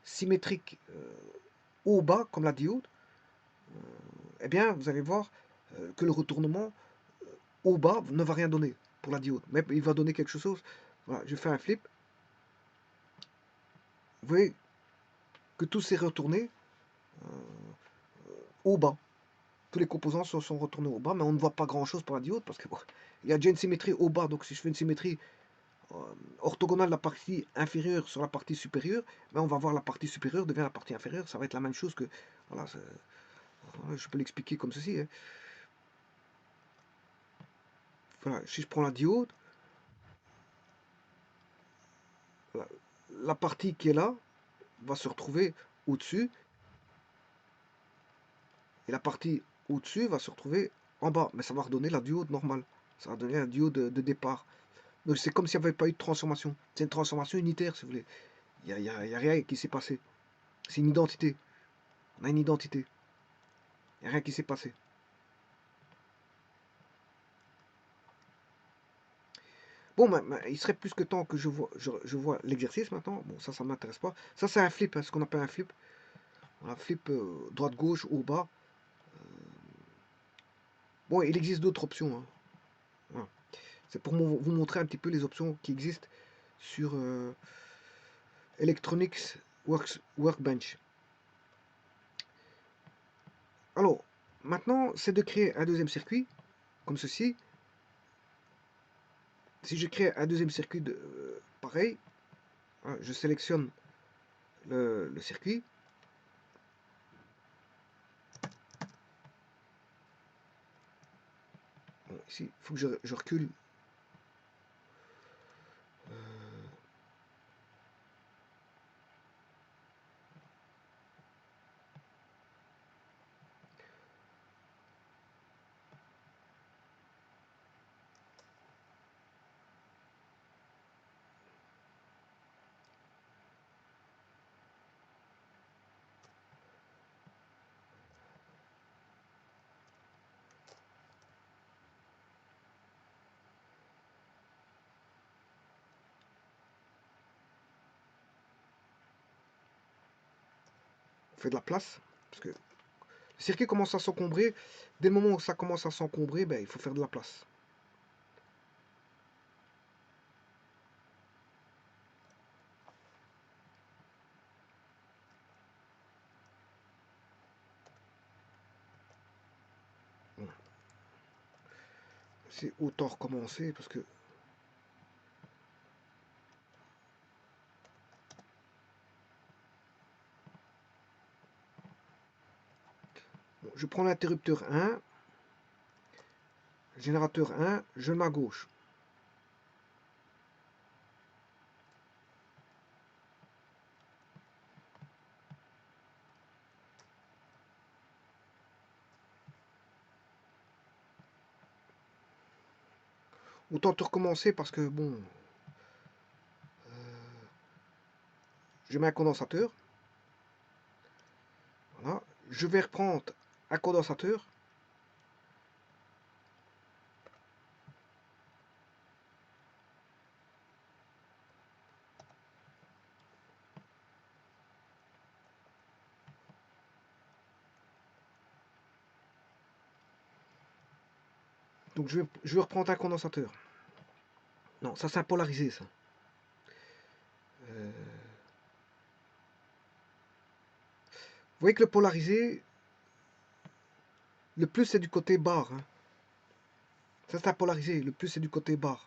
symétrique haut-bas, comme la diode, eh bien, vous allez voir que le retournement haut-bas ne va rien donner pour la diode. Mais il va donner quelque chose. Voilà, je fais un flip. Vous voyez que tout s'est retourné au bas. Tous les composants se sont retournés au bas, mais on ne voit pas grand-chose pour la diode parce que bon, il y a déjà une symétrie au bas. Donc si je fais une symétrie orthogonale de la partie inférieure sur la partie supérieure, ben on va voir la partie supérieure devient la partie inférieure. Ça va être la même chose que... Voilà, je peux l'expliquer comme ceci, hein. Voilà, si je prends la diode, la partie qui est là va se retrouver au-dessus, et la partie au-dessus va se retrouver en bas. Mais ça va redonner la diode normale. Ça va donner la diode de départ. Donc c'est comme s'il n'y avait pas eu de transformation. C'est une transformation unitaire, si vous voulez. Il n'y a rien qui s'est passé. C'est une identité. On a une identité. Il n'y a rien qui s'est passé. Bon, il serait plus que temps que je vois l'exercice maintenant. Bon, ça ne m'intéresse pas. Ça, c'est un flip, hein, ce qu'on appelle un flip. Voilà, flip droite-gauche, haut-bas. Bon, il existe d'autres options, hein. Voilà. C'est pour vous montrer un petit peu les options qui existent sur Electronics Workbench. Alors, maintenant, c'est de créer un deuxième circuit, comme ceci. Si je crée un deuxième circuit pareil, hein, je sélectionne le circuit. Bon, ici, il faut que je recule. On fait de la place, parce que le circuit commence à s'encombrer. Dès le moment où ça commence à s'encombrer, ben, il faut faire de la place. Bon. C'est autant recommencer, parce que bon, je prends l'interrupteur 1, générateur 1, je le mets à gauche. Autant te recommencer parce que bon, je mets un condensateur. Voilà. Je vais reprendre un condensateur. Donc je vais reprendre un condensateur. Non, ça c'est un polarisé, ça. Vous voyez que le polarisé, le plus c'est du côté barre, hein. Ça c'est un polarisé, le plus c'est du côté barre.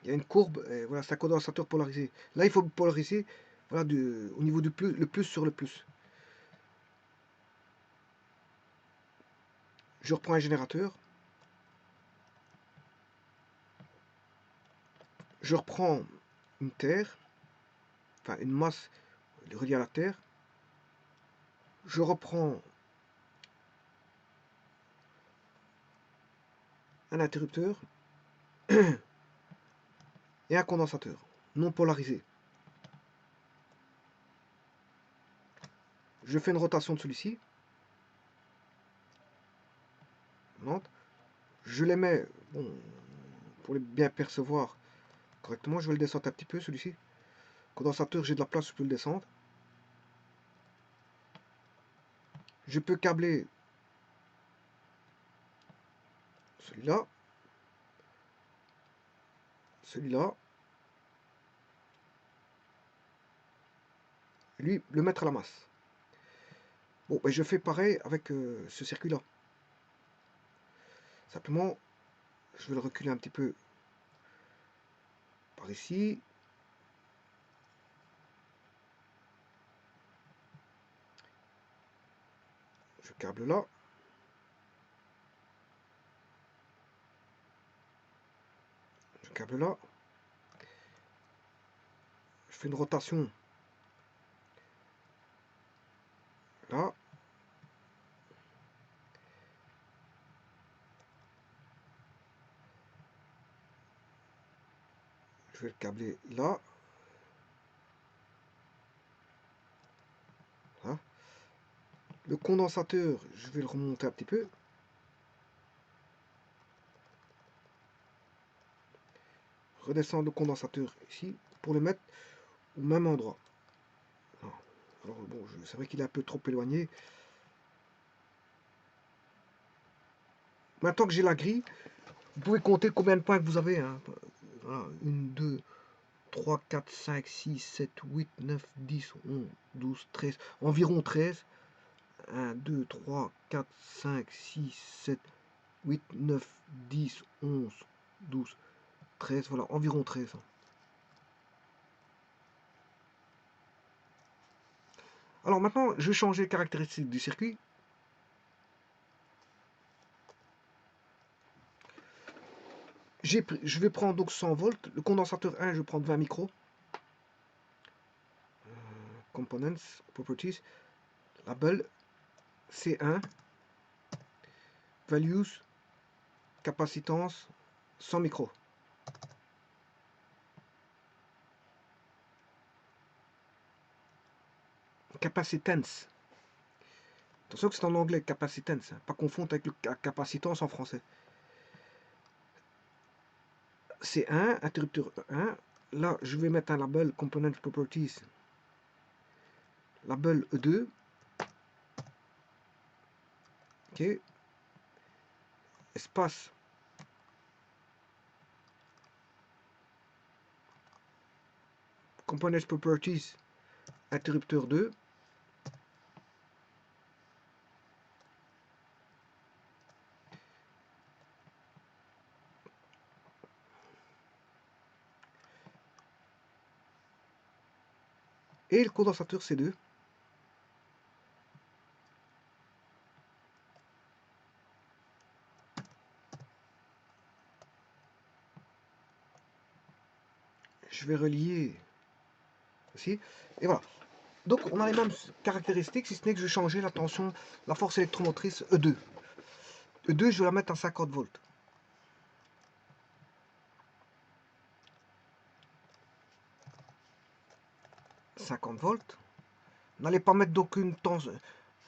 Il y a une courbe, et voilà, c'est un condensateur polarisé. Là, il faut polariser, voilà, au niveau du plus, le plus sur le plus. Je reprends un générateur. Je reprends une terre. enfin une masse reliée à la Terre. Je reprends un interrupteur et un condensateur non polarisé. Je fais une rotation de celui-ci. Je les mets, bon, pour les bien percevoir correctement, je vais le descendre un petit peu celui-ci. Condensateur, j'ai de la place, je peux le descendre. Je peux câbler celui-là, celui-là, lui, le mettre à la masse. Bon, ben, je fais pareil avec ce circuit-là. Simplement, je vais le reculer un petit peu par ici. Je câble là. Je câble là. Je fais une rotation là. Je vais le câbler là. Voilà. Le condensateur, je vais le remonter un petit peu. Redescendre le condensateur ici pour le mettre au même endroit. Alors bon, c'est vrai qu'il est un peu trop éloigné. Maintenant que j'ai la grille, vous pouvez compter combien de points que vous avez. Hein. Voilà, 1, 2, 3, 4, 5, 6, 7, 8, 9, 10, 11, 12, 13, environ 13. 1, 2, 3, 4, 5, 6, 7, 8, 9, 10, 11, 12, 13, voilà, environ 13. Alors maintenant, je vais changer les caractéristiques du circuit. Je vais prendre donc 100 volts. Le condensateur 1, je vais prendre 20 micros. Components, Properties. Label C1. Values, capacitance, 100 micros. Capacitance. Attention que c'est en anglais, capacitance. Hein. Pas confondre avec la capacitance en français. C1, interrupteur 1. Là, je vais mettre un label Component Properties. Label E2. Ok. Espace. Component Properties. Interrupteur 2. Et le condensateur C2. Je vais relier aussi. Et voilà. Donc on a les mêmes caractéristiques, si ce n'est que je vais changer la tension, la force électromotrice E2. E2, je vais la mettre à 50 volts. 50 volts. N'allez pas mettre donc une tension.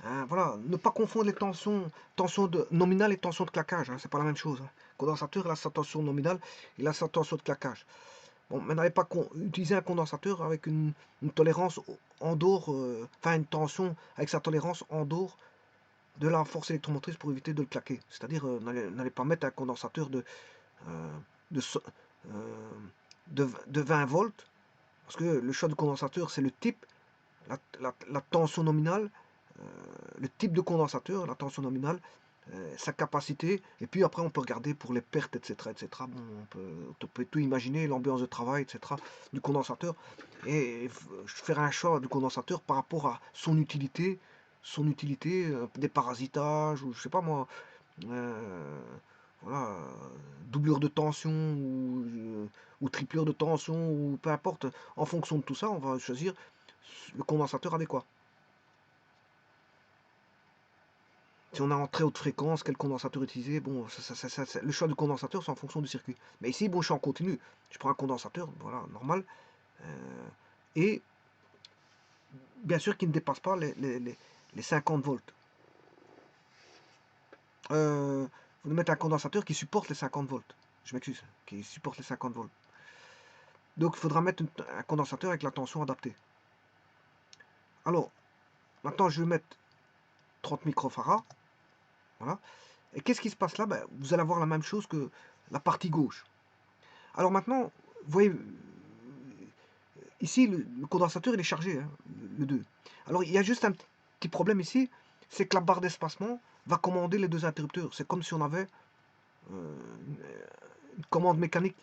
Hein, voilà, ne pas confondre les tensions, nominale et tension de claquage. Hein, c'est pas la même chose. Hein. Condensateur, il a sa tension nominale, il a sa tension de claquage. Bon, mais n'allez pas utiliser un condensateur avec une tolérance en dehors, enfin une tension avec sa tolérance en dehors de la force électromotrice pour éviter de le claquer. C'est-à-dire, n'allez pas mettre un condensateur euh, de, de 20 volts, parce que le choix du condensateur, c'est le type, la tension nominale, le type de condensateur, la tension nominale, sa capacité, et puis après on peut regarder pour les pertes, etc. etc. Bon, on peut tout imaginer, l'ambiance de travail, etc. du condensateur, et faire un choix du condensateur par rapport à son utilité, des parasitages, ou je sais pas moi, voilà, doublure de tension, ou tripleur de tension, ou peu importe. En fonction de tout ça, on va choisir le condensateur adéquat. Si on a en très haute fréquence, quel condensateur utiliser, bon, le choix du condensateur, c'est en fonction du circuit. Mais ici, bon, je suis en continu. Je prends un condensateur, voilà, normal. Et bien sûr qui ne dépasse pas les 50 volts. Vous mettez un condensateur qui supporte les 50 volts. Je m'excuse, qui supporte les 50 volts. Donc il faudra mettre un condensateur avec la tension adaptée. Alors, maintenant je vais mettre 30 microfarads. Voilà. Et qu'est-ce qui se passe là? Ben, vous allez avoir la même chose que la partie gauche. Alors maintenant, vous voyez, ici le condensateur il est chargé, hein, le 2. Alors il y a juste un petit problème ici, c'est que la barre d'espacement va commander les deux interrupteurs. C'est comme si on avait une commande mécanique.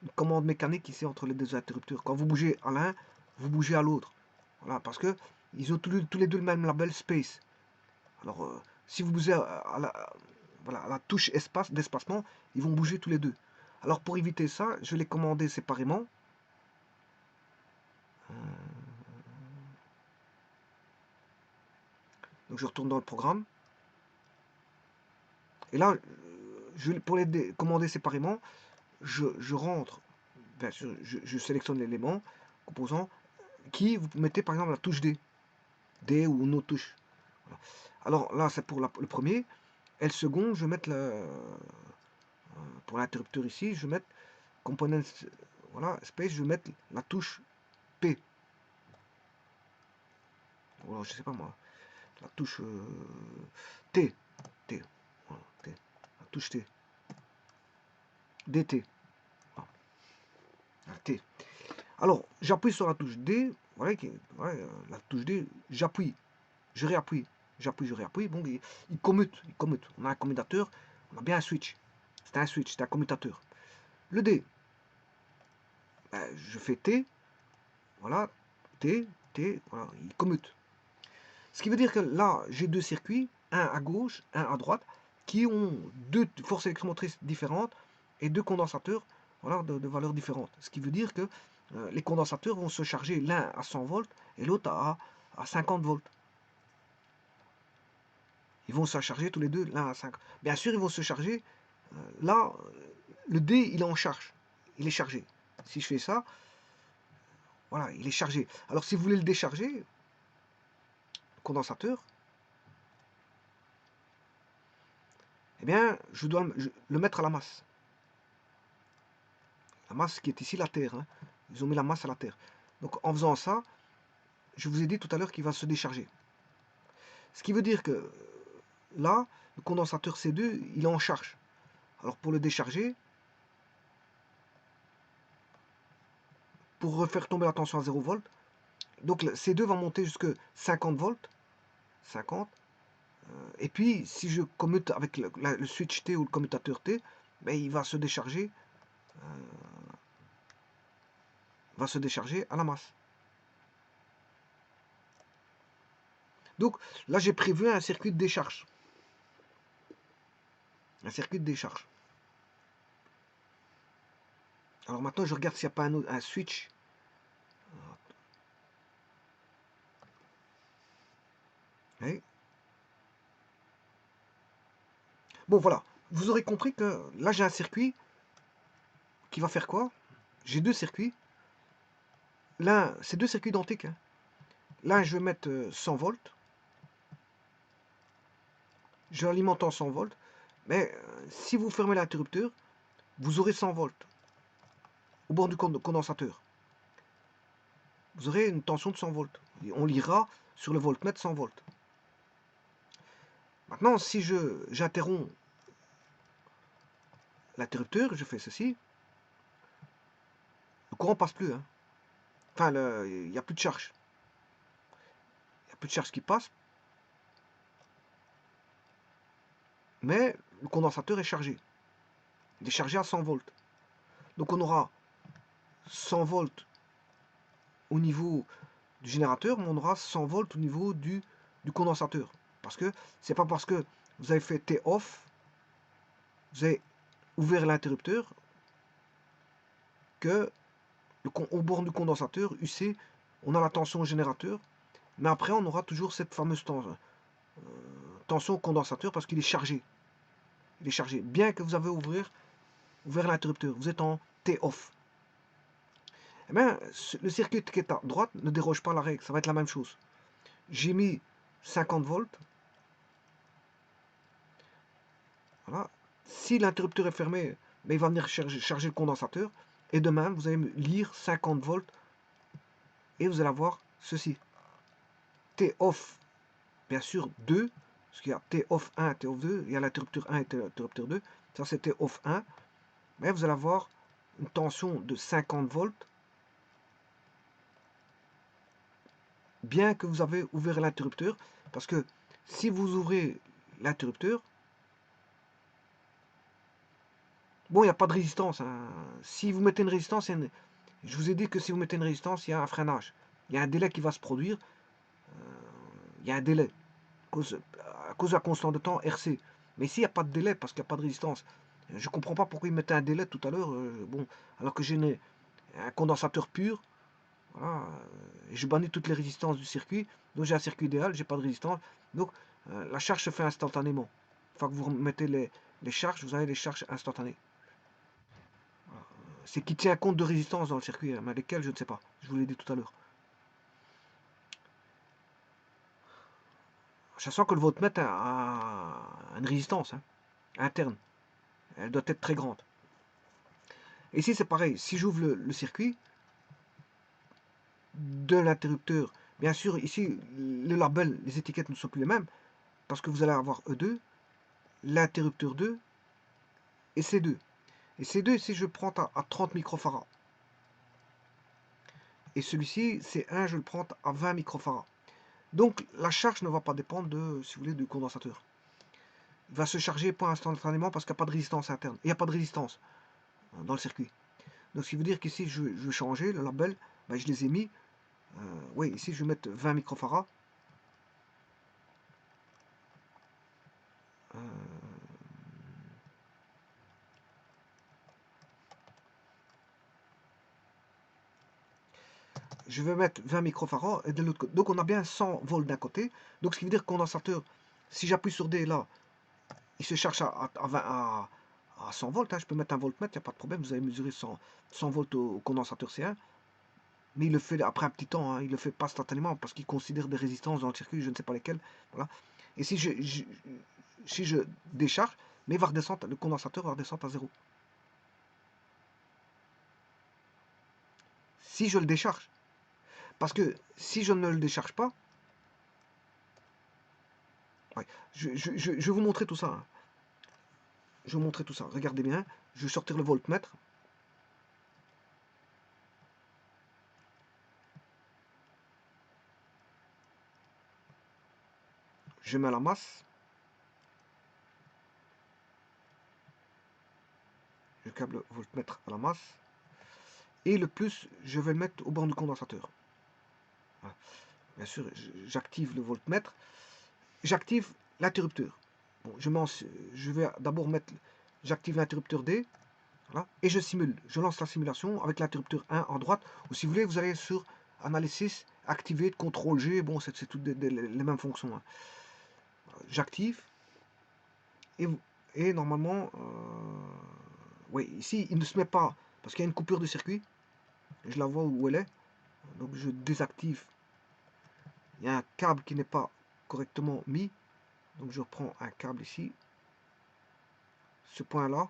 Une commande mécanique ici entre les deux interrupteurs. Quand vous bougez à l'un, vous bougez à l'autre. Voilà, parce que ils ont tous les deux le même label Space. Alors, si vous bougez à la touche espace d'espacement, ils vont bouger tous les deux. Alors, pour éviter ça, je vais les commander séparément. Donc, je retourne dans le programme. Et là, pour les commander séparément, je rentre, bien sûr, je sélectionne l'élément, composant, qui vous mettez par exemple la touche D. D ou une autre touche. Voilà. Alors là, c'est pour le premier. Et le second, je vais mettre pour l'interrupteur ici, je vais mettre component, voilà, space, je vais mettre la touche P. Voilà, je sais pas moi. La touche T. T. Voilà, T. La touche T. DT. Voilà, T. Alors, j'appuie sur la touche D. Voilà, la touche D, j'appuie. Je réappuie. J'appuie, je réappuie. Bon, il commute. Il commute. On a un commutateur. On a bien un switch. C'est un switch, c'est un commutateur. Le D, ben, je fais T. Voilà. T, T. Voilà, il commute. Ce qui veut dire que là, j'ai deux circuits, un à gauche, un à droite, qui ont deux forces électromotrices différentes et deux condensateurs, voilà, de valeurs différentes. Ce qui veut dire que les condensateurs vont se charger l'un à 100 volts et l'autre à 50 volts. Ils vont se charger tous les deux l'un à 5. Bien sûr, ils vont se charger. Là, le D, il est en charge. Il est chargé. Si je fais ça, voilà, il est chargé. Alors, si vous voulez le décharger, condensateur, eh bien, je dois le mettre à la masse. La masse qui est ici, la Terre. Hein. Ils ont mis la masse à la Terre. Donc, en faisant ça, je vous ai dit tout à l'heure qu'il va se décharger. Ce qui veut dire que là, le condensateur C2, il est en charge. Alors, pour le décharger, pour refaire tomber la tension à 0 volts, donc le C2 va monter jusqu'à 50 volts. 50. Et puis, si je commute avec le switch T ou le commutateur T, ben, il va se décharger à la masse. Donc là, j'ai prévu un circuit de décharge. Un circuit de décharge. Alors maintenant, je regarde s'il n'y a pas un switch. Oui. Bon, voilà. Vous aurez compris que là, j'ai un circuit qui va faire quoi? J'ai deux circuits. L'un, c'est deux circuits identiques. Hein. L'un, je vais mettre 100 volts. Je l'alimente en 100 volts. Mais si vous fermez l'interrupteur, vous aurez 100 volts au bord du condensateur. Vous aurez une tension de 100 volts. On lira sur le voltmètre 100 volts. Maintenant, si j'interromps l'interrupteur, je fais ceci, le courant passe plus. Hein. Enfin, il n'y a plus de charge. Il n'y a plus de charge qui passe. Mais le condensateur est chargé. Il est chargé à 100 volts. Donc on aura 100 volts au niveau du générateur, mais on aura 100 volts au niveau du condensateur. Parce que c'est pas parce que vous avez fait T off, vous avez ouvert l'interrupteur, que au bord du condensateur, UC, on a la tension au générateur, mais après on aura toujours cette fameuse tension au condensateur parce qu'il est chargé. Il est chargé. Bien que vous avez ouvert l'interrupteur, vous êtes en T-off. Eh bien, le circuit qui est à droite ne déroge pas à la règle, ça va être la même chose. J'ai mis 50 volts. Voilà. Si l'interrupteur est fermé, ben, il va venir charger le condensateur. Et de même, vous allez lire 50 volts et vous allez avoir ceci. T-off, bien sûr, 2. Parce qu'il y a T-off 1, T-off 2. Il y a l'interrupteur 1 et l'interrupteur 2. Ça, c'est T-off 1. Mais vous allez avoir une tension de 50 volts. Bien que vous avez ouvert l'interrupteur. Parce que si vous ouvrez l'interrupteur, bon, il n'y a pas de résistance. Hein. Si vous mettez une résistance, je vous ai dit que si vous mettez une résistance, il y a un freinage. Il y a un délai qui va se produire. Il y a un délai à cause de la constante de temps RC. Mais ici, il n'y a pas de délai parce qu'il n'y a pas de résistance. Je ne comprends pas pourquoi ils mettaient un délai tout à l'heure. Bon, alors que j'ai un condensateur pur. Voilà, et je bannis toutes les résistances du circuit. Donc j'ai un circuit idéal, j'ai pas de résistance. Donc la charge se fait instantanément. Une fois que vous mettez les charges, vous avez les charges instantanées. C'est qui tient compte de résistance dans le circuit, hein, mais lesquelles, je ne sais pas. Je vous l'ai dit tout à l'heure. Je sens que le voltmètre a une résistance interne. Elle doit être très grande. Et ici, c'est pareil. Si j'ouvre le circuit de l'interrupteur, bien sûr, ici, le label, les étiquettes ne sont plus les mêmes, parce que vous allez avoir E2, l'interrupteur 2 et C2. Et C2, ici, je le prends à 30 microfarads. Et celui-ci, C1, je le prends à 20 microfarads. Donc, la charge ne va pas dépendre de, si vous voulez, du condensateur. Il va se charger pas instantanément parce qu'il n'y a pas de résistance interne. Il n'y a pas de résistance dans le circuit. Donc, ce qui veut dire qu'ici, je vais changer le label. Ben, je les ai mis. Oui, ici, je vais mettre 20 microfarads. Je vais mettre 20 microfarads et de l'autre côté. Donc, on a bien 100 volts d'un côté. Donc, ce qui veut dire que le condensateur, si j'appuie sur D là, il se charge à 100 volts. Hein. Je peux mettre un voltmètre, il n'y a pas de problème. Vous allez mesurer 100 volts au condensateur C1. Mais il le fait après un petit temps, hein, il le fait pas instantanément parce qu'il considère des résistances dans le circuit, je ne sais pas lesquelles. Voilà. Et si je décharge, mais va redescendre, le condensateur va redescendre à 0. Si je le décharge. Parce que si je ne le décharge pas, ouais, je vais vous montrer tout ça. Hein. Je vais vous montrer tout ça. Regardez bien, je vais sortir le voltmètre. Je mets la masse. Je câble le voltmètre à la masse. Et le plus, je vais le mettre au bord du condensateur. Voilà. Bien sûr, j'active le voltmètre. J'active l'interrupteur. Bon, je vais d'abord mettre, j'active l'interrupteur D, voilà, et je simule. Je lance la simulation avec l'interrupteur 1 en droite, ou si vous voulez, vous allez sur Analysis, Activer, CTRL G, bon, c'est toutes les mêmes fonctions. Hein. J'active, et normalement, oui, ici, il ne se met pas, parce qu'il y a une coupure de circuit, je la vois où elle est, donc je désactive. Il y a un câble qui n'est pas correctement mis, donc je reprends un câble ici, ce point là,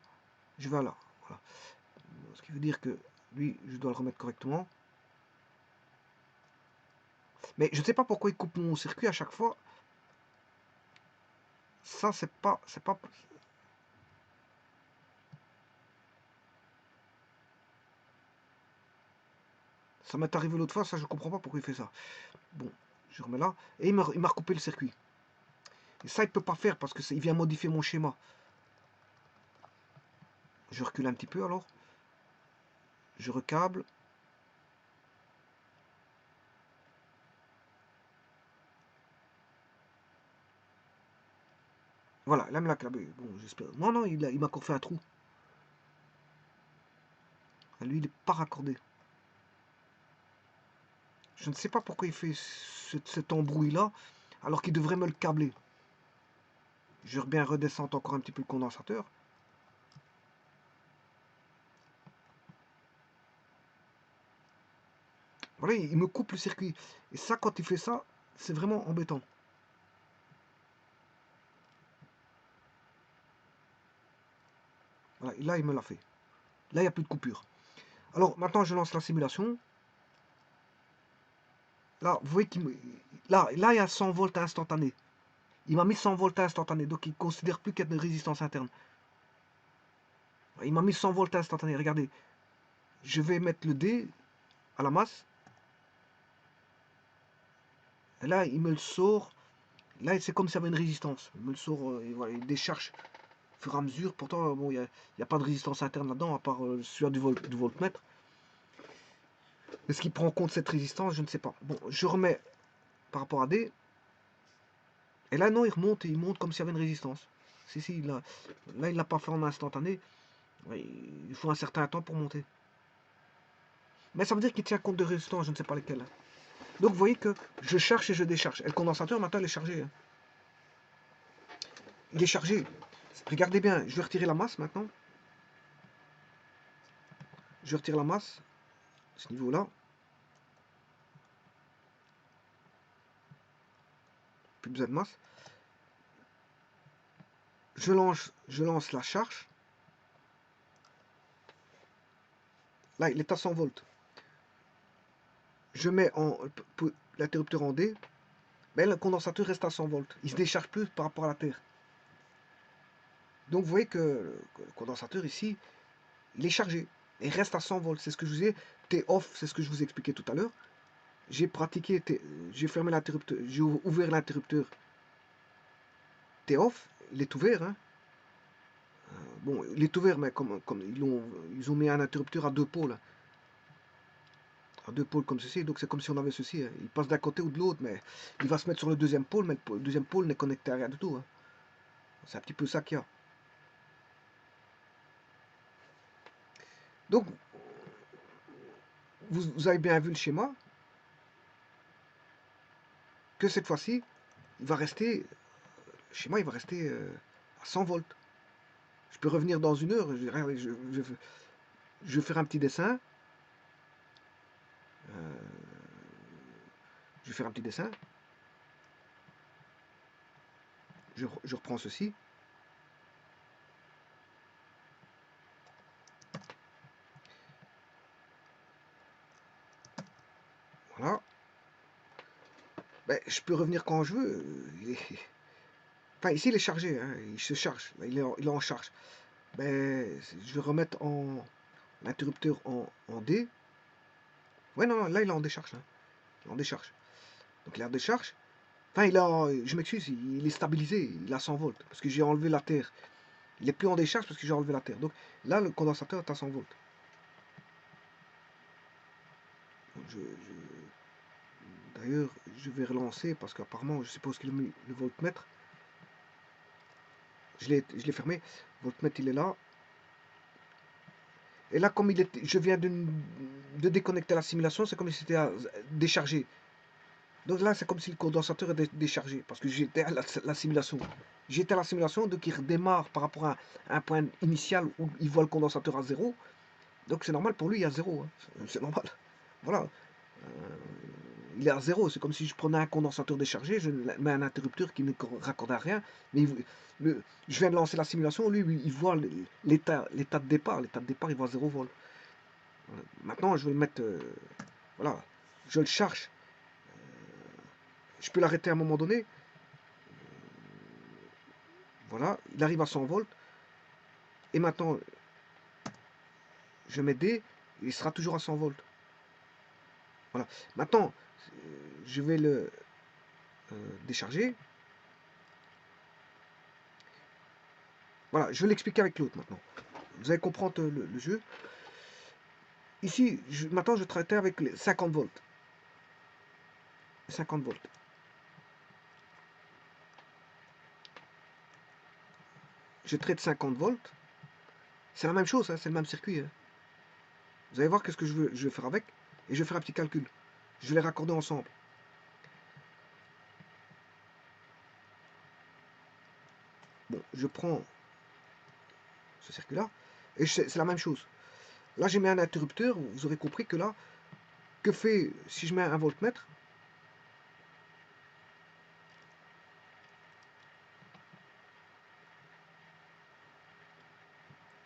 je vais là, voilà. Ce qui veut dire que lui, je dois le remettre correctement. Mais je ne sais pas pourquoi il coupe mon circuit à chaque fois. Ça, c'est pas. Ça m'est arrivé l'autre fois, ça je comprends pas pourquoi il fait ça. Bon, je remets là. Et il m'a recoupé le circuit. Et ça, il peut pas faire parce que il vient modifier mon schéma. Je recule un petit peu alors. Je recable. Voilà, là, il me l'a câblé. Bon, j'espère. Non, non, il m'a encore fait un trou. Lui, il n'est pas raccordé. Je ne sais pas pourquoi il fait cet embrouille-là, alors qu'il devrait me le câbler. Je vais bien redescendre encore un petit peu le condensateur. Voilà, il me coupe le circuit. Et ça, quand il fait ça, c'est vraiment embêtant. Voilà, là, il me l'a fait. Là, il n'y a plus de coupure. Alors, maintenant, je lance la simulation. Là, vous voyez qu'il me... Là, il y a 100 volts instantanés. Il m'a mis 100 volts instantanés, donc il ne considère plus qu'il y a de résistance interne. Il m'a mis 100 volts instantanés. Regardez, je vais mettre le D à la masse. Et là, il me le sort. Là, c'est comme s'il y avait une résistance. Il me le sort, voilà, il décharge au fur et à mesure. Pourtant, bon, il n'y a pas de résistance interne là-dedans, à part celui du voltmètre. Est-ce qu'il prend en compte cette résistance? Je ne sais pas. Bon, je remets par rapport à D. Et là, non, il monte comme s'il y avait une résistance. Si, là, il ne l'a pas fait en instantané. Il faut un certain temps pour monter. Mais ça veut dire qu'il tient compte de résistance, je ne sais pas lesquelles. Donc vous voyez que je charge et je décharge. Et le condensateur, maintenant, il est chargé. Il est chargé. Regardez bien, je vais retirer la masse maintenant. Je retire la masse, ce niveau-là. Plus besoin de masse. Je lance la charge. Là, il est à 100 volts. Je mets l'interrupteur en D. Mais le condensateur reste à 100 volts. Il se décharge plus par rapport à la Terre. Donc vous voyez que le condensateur ici, il est chargé. Il reste à 100 volts. C'est ce que je vous ai. T off, c'est ce que je vous ai expliqué tout à l'heure. J'ai pratiqué, j'ai fermé l'interrupteur, j'ai ouvert l'interrupteur T off, il est ouvert. Hein. Bon, il est ouvert, mais comme ils ont mis un interrupteur à deux pôles. À deux pôles comme ceci, donc c'est comme si on avait ceci. Hein. Il passe d'un côté ou de l'autre, mais il va se mettre sur le deuxième pôle, mais le deuxième pôle n'est connecté à rien du tout. Hein. C'est un petit peu ça qu'il y a. Donc, vous avez bien vu le schéma, que cette fois-ci, il va rester, le schéma il va rester à 100 volts. Je peux revenir dans une heure, je vais faire un petit dessin. Je vais faire un petit dessin. Je reprends ceci. Voilà. Ben, je peux revenir quand je veux. Enfin, ici, il est chargé. Hein. Il se charge. Il est en charge. Ben, je vais remettre l'interrupteur en D. Ouais, non, là, il est en décharge. Hein. Il est en décharge. Donc, il est en décharge. Enfin, je m'excuse, il est stabilisé. Il a 100 volts. Parce que j'ai enlevé la terre. Il n'est plus en décharge parce que j'ai enlevé la terre. Donc, là, le condensateur est à 100 volts. D'ailleurs, je vais relancer parce qu'apparemment, je suppose qu'il a mis le voltmètre. Je l'ai fermé. Le voltmètre, il est là. Et là, comme je viens de déconnecter la simulation, c'est comme si c'était déchargé. Donc là, c'est comme si le condensateur était déchargé parce que j'étais à la simulation. J'étais à la simulation, donc il redémarre par rapport à un point initial où il voit le condensateur à 0. Donc c'est normal pour lui, il y a 0. Hein. C'est normal. Voilà. Il est à 0. C'est comme si je prenais un condensateur déchargé, je mets un interrupteur qui ne raccorde à rien. Mais je viens de lancer la simulation, lui, il voit l'état de départ. L'état de départ, il voit 0 volt. Voilà. Maintenant, je vais le mettre. Voilà. Je le charge. Je peux l'arrêter à un moment donné. Voilà. Il arrive à 100 volts. Et maintenant, je mets D. Il sera toujours à 100 volts. Voilà. Maintenant, je vais le décharger. Voilà, je vais l'expliquer avec l'autre maintenant. Vous allez comprendre le jeu. Ici, maintenant, je traitais avec les 50 volts. 50 volts. Je traite 50 volts. C'est la même chose, hein, c'est le même circuit. Hein. Vous allez voir qu'est-ce que je vais faire avec. Et je vais faire un petit calcul. Je vais les raccorder ensemble. Bon, je prends ce circuit-là. Et c'est la même chose. Là, j'ai mis un interrupteur. Vous aurez compris que là, que fait, si je mets un voltmètre,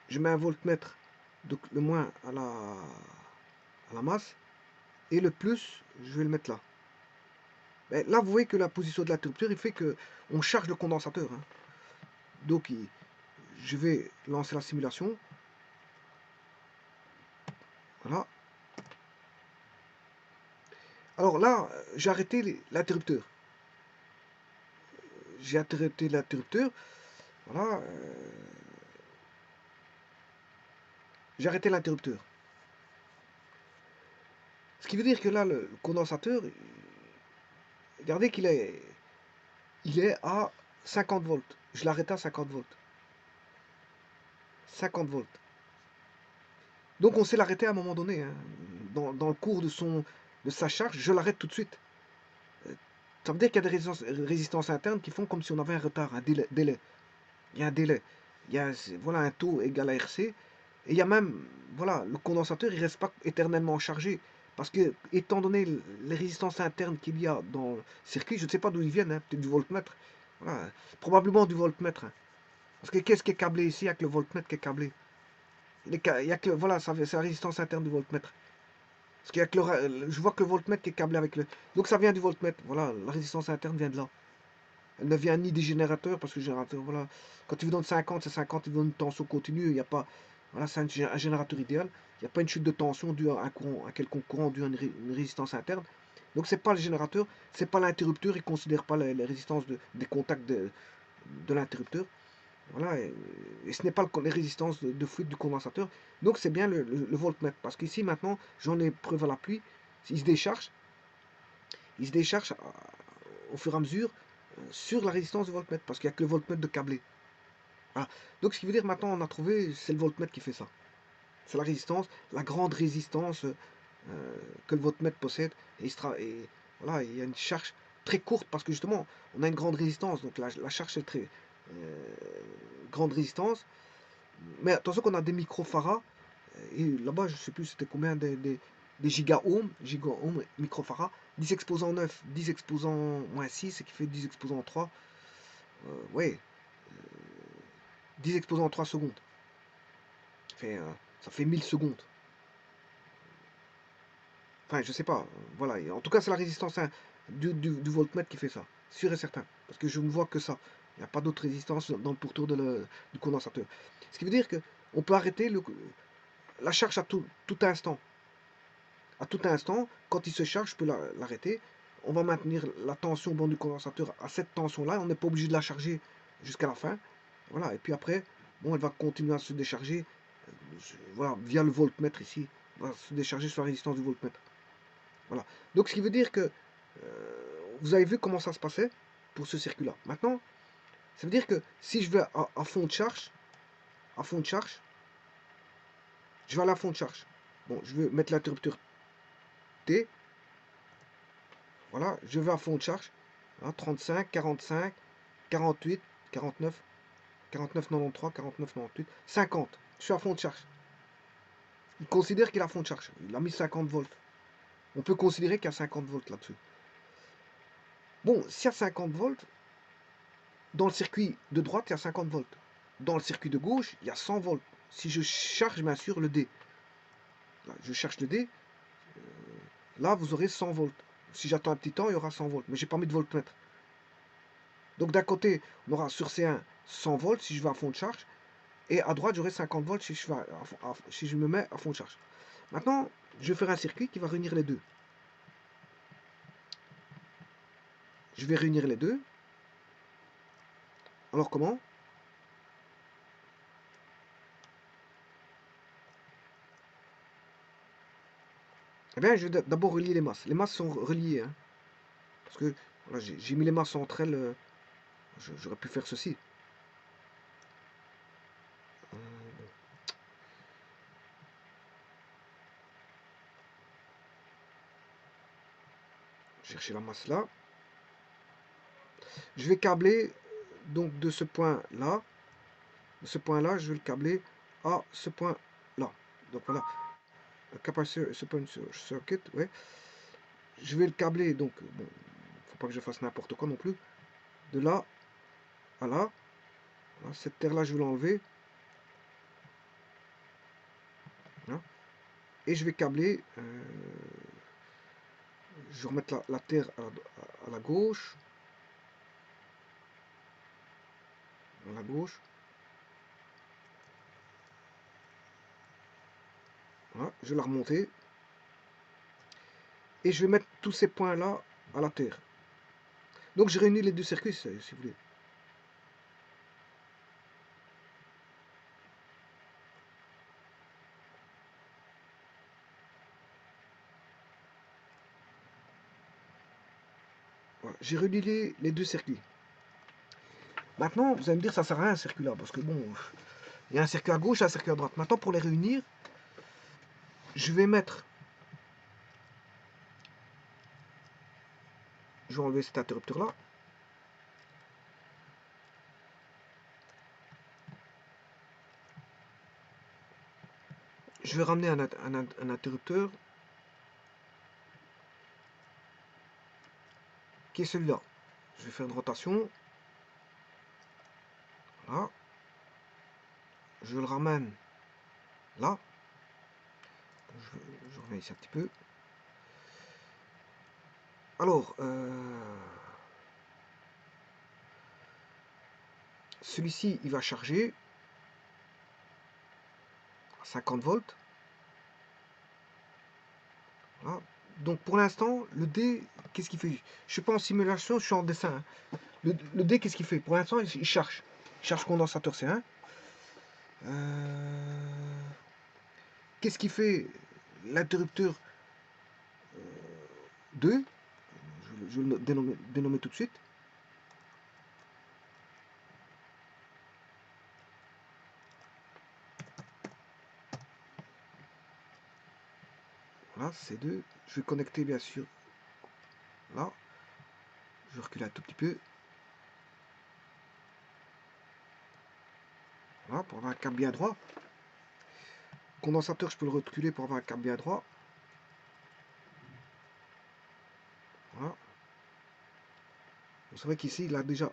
je mets un voltmètre, donc le moins à la masse, et le plus, je vais le mettre là. Mais là, vous voyez que la position de l'interrupteur, il fait que on charge le condensateur. Hein. Donc, je vais lancer la simulation. Voilà. Alors là, j'ai arrêté l'interrupteur. J'ai arrêté l'interrupteur. Voilà. J'ai arrêté l'interrupteur. Ce qui veut dire que là, le condensateur, regardez qu'il il est à 50 volts. Je l'arrête à 50 volts. 50 volts. Donc on sait l'arrêter à un moment donné. Hein. Dans le cours de sa charge, je l'arrête tout de suite. Ça veut dire qu'il y a des résistances internes qui font comme si on avait un retard, un délai. Il y a un délai. Il y a voilà, un taux égal à RC. Et il y a même, voilà, le condensateur, il ne reste pas éternellement chargé. Parce que, étant donné les résistances internes qu'il y a dans le circuit, je ne sais pas d'où ils viennent, hein, peut-être du voltmètre. Voilà, probablement du voltmètre. Hein. Parce que qu'est-ce qui est câblé ici? Il n'y a que le voltmètre qui est câblé. Il y a que, voilà, c'est la résistance interne du voltmètre. Parce qu'il y a que je vois que le voltmètre qui est câblé avec le... Donc ça vient du voltmètre. Voilà, la résistance interne vient de là. Elle ne vient ni des générateurs, parce que le générateur, voilà, quand il vous donne 50, c'est 50, il vous donne une tension continue, il n'y a pas, voilà, c'est un générateur idéal, il n'y a pas une chute de tension due à un courant, à quelconque courant dû à une résistance interne. Donc c'est pas le générateur, c'est pas l'interrupteur, il ne considère pas les résistances des contacts de l'interrupteur. Voilà, et ce n'est pas les résistances de fuite du condensateur. Donc c'est bien le voltmètre, parce qu'ici maintenant, j'en ai preuve à l'appui, il se décharge au fur et à mesure sur la résistance du voltmètre, parce qu'il n'y a que le voltmètre de câblé. Voilà. Donc ce qui veut dire maintenant on a trouvé, c'est le voltmètre qui fait ça. C'est la résistance, la grande résistance que le voltmètre possède. Et voilà, il y a une charge très courte, parce que justement, on a une grande résistance, donc la charge est très grande résistance. Mais attention qu'on a des microfarads, et là-bas, je ne sais plus c'était combien des gigaohms, microfarads, 10 exposant 9, 10 exposant moins 6, ce qui fait 10 exposant 3. Ouais, 10 exposant 3 secondes. Ça fait 1000 secondes. Enfin, je sais pas. Voilà. Et en tout cas, c'est la résistance hein, du voltmètre qui fait ça. Sûr et certain. Parce que je ne vois que ça. Il n'y a pas d'autre résistance dans le pourtour du condensateur. Ce qui veut dire qu'on peut arrêter la charge à tout instant. À tout instant, quand il se charge, je peux l'arrêter. On va maintenir la tension au banc du condensateur à cette tension-là. On n'est pas obligé de la charger jusqu'à la fin. Voilà. Et puis après, bon, elle va continuer à se décharger. Voilà, via le voltmètre ici. Elle va se décharger sur la résistance du voltmètre. Voilà. Donc ce qui veut dire que vous avez vu comment ça se passait pour ce circuit-là. Maintenant, ça veut dire que si je vais à fond de charge, je vais aller à fond de charge. Bon, je vais mettre l'interrupteur T. Voilà, je vais à fond de charge. Voilà, 35, 45, 48, 49, 49, 93, 49, 98, 50. Je suis à fond de charge. Il considère qu'il est à fond de charge. Il a mis 50 volts. On peut considérer qu'il y a 50 volts là-dessus. Bon, s'il y a 50 volts, dans le circuit de droite, il y a 50 volts. Dans le circuit de gauche, il y a 100 volts. Si je charge bien sûr le D, là, je cherche le D, là vous aurez 100 volts. Si j'attends un petit temps, il y aura 100 volts. Mais j'ai pas mis de voltmètre. Donc d'un côté, on aura sur C1 100 volts si je vais à fond de charge. Et à droite, j'aurai 50 volts si je me mets à fond de charge. Maintenant, je vais faire un circuit qui va réunir les deux. Je vais réunir les deux. Alors comment? Eh bien, je vais d'abord relier les masses. Les masses sont reliées. Hein, parce que voilà, j'ai mis les masses entre elles. J'aurais pu faire ceci. chercher la masse là. Je vais câbler donc de ce point-là, je vais le câbler à ce point-là. Donc voilà, le capacitor support circuit, ouais. Je vais le câbler, donc bon, faut pas que je fasse n'importe quoi non plus. De là à là, voilà, cette terre là je vais l'enlever. Voilà. Et je vais câbler, je vais remettre la terre à la gauche. À la gauche. Voilà, je vais la remonter. Et je vais mettre tous ces points là à la terre. Donc je réunis les deux circuits si vous voulez. Voilà, j'ai réuni les deux circuits. Maintenant, vous allez me dire ça sert à rien un circuit là, parce que bon, il y a un circuit à gauche et un circuit à droite. Maintenant, pour les réunir, je vais mettre, je vais enlever cet interrupteur là. Je vais ramener un interrupteur qui est celui-là. Je vais faire une rotation. Voilà. Je le ramène là. Je reviens ici un petit peu. Alors, celui-ci, il va charger à 50 volts. Voilà. Donc pour l'instant, le D, qu'est-ce qu'il fait? Je ne suis pas en simulation, je suis en dessin. Hein. Le D, qu'est-ce qu'il fait? Pour l'instant, il charge. Il charge condensateur C1. Qu'est-ce qui fait l'interrupteur 2? Je vais le dénommer tout de suite. Voilà, C2. Je vais connecter bien sûr. Là. Je recule un tout petit peu. Voilà, pour avoir un câble bien droit. Condensateur, je peux le reculer pour avoir un câble bien droit. Voilà. C'est vrai qu'ici, il a déjà...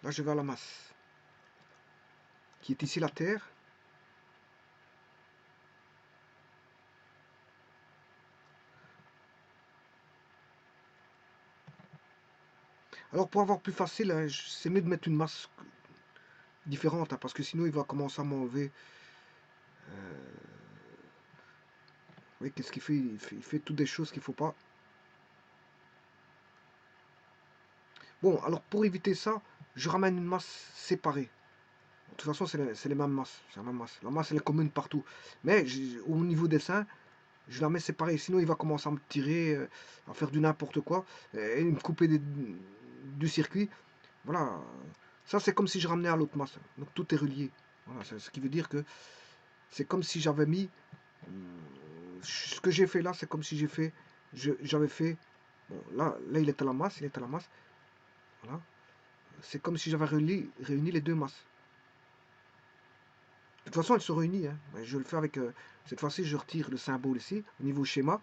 Là, je vais à la masse. Qui est ici la Terre. Alors, pour avoir plus facile, hein, c'est mieux de mettre une masse différente, hein, parce que sinon, il va commencer à m'enlever... Oui, qu'est-ce qu'il fait? Il fait toutes des choses qu'il ne faut pas. Bon, alors pour éviter ça, je ramène une masse séparée. De toute façon, c'est les mêmes masses. C'est la même masse. La masse, elle est commune partout. Mais au niveau des seins, je la mets séparée. Sinon, il va commencer à me tirer, à faire du n'importe quoi, et me couper du circuit. Voilà. Ça, c'est comme si je ramenais à l'autre masse. Donc tout est relié. Voilà, ce qui veut dire que c'est comme si j'avais mis... ce que j'ai fait là, c'est comme si j'avais fait... Bon, là, il est à la masse, il est à la masse. Voilà. C'est comme si j'avais réuni les deux masses. De toute façon, elles sont réunies. Hein. Je le fais avec... cette fois-ci, je retire le symbole ici, au niveau schéma.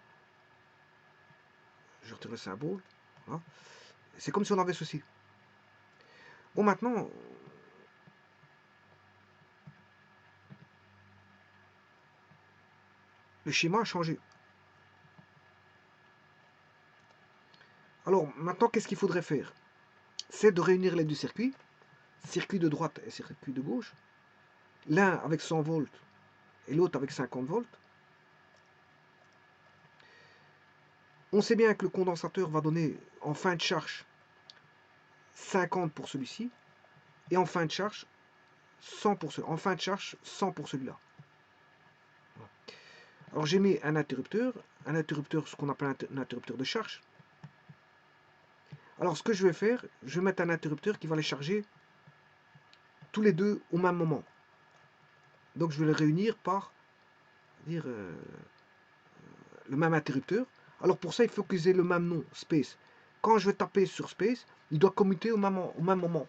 Je retire le symbole. Voilà. C'est comme si on avait ceci. Bon, maintenant... Le schéma a changé. Alors, maintenant, qu'est-ce qu'il faudrait faire? C'est de réunir les deux circuits. Circuit de droite et circuit de gauche. L'un avec 100 volts et l'autre avec 50 volts. On sait bien que le condensateur va donner en fin de charge 50 pour celui-ci et en fin de charge 100 pour celui-là. En fin de charge 100 pour celui-là. Alors j'ai mis un interrupteur. un interrupteur, ce qu'on appelle un interrupteur de charge. Alors ce que je vais faire, je vais mettre un interrupteur qui va les charger tous les deux au même moment. Donc je vais les réunir par dire, le même interrupteur. Alors pour ça, il faut qu'ils aient le même nom, space. Quand je vais taper sur space, il doit commuter au même moment.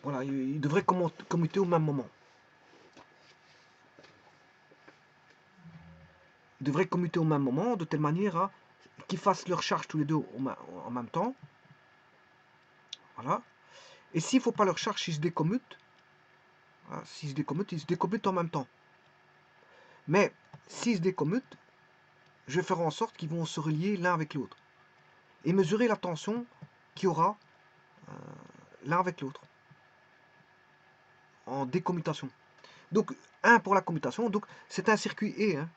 Voilà, il devrait commuter au même moment. Ils devraient commuter au même moment, de telle manière à qu'ils fassent leur charge tous les deux en même temps. Voilà. Et s'il ne faut pas leur charge, s'ils se décommutent, voilà, s'ils se décommutent en même temps. Mais s'ils se décommutent, je vais faire en sorte qu'ils vont se relier l'un avec l'autre. Et mesurer la tension qu'il y aura l'un avec l'autre. En décommutation. Donc, 1 pour la commutation. Donc, c'est un circuit E. Hein.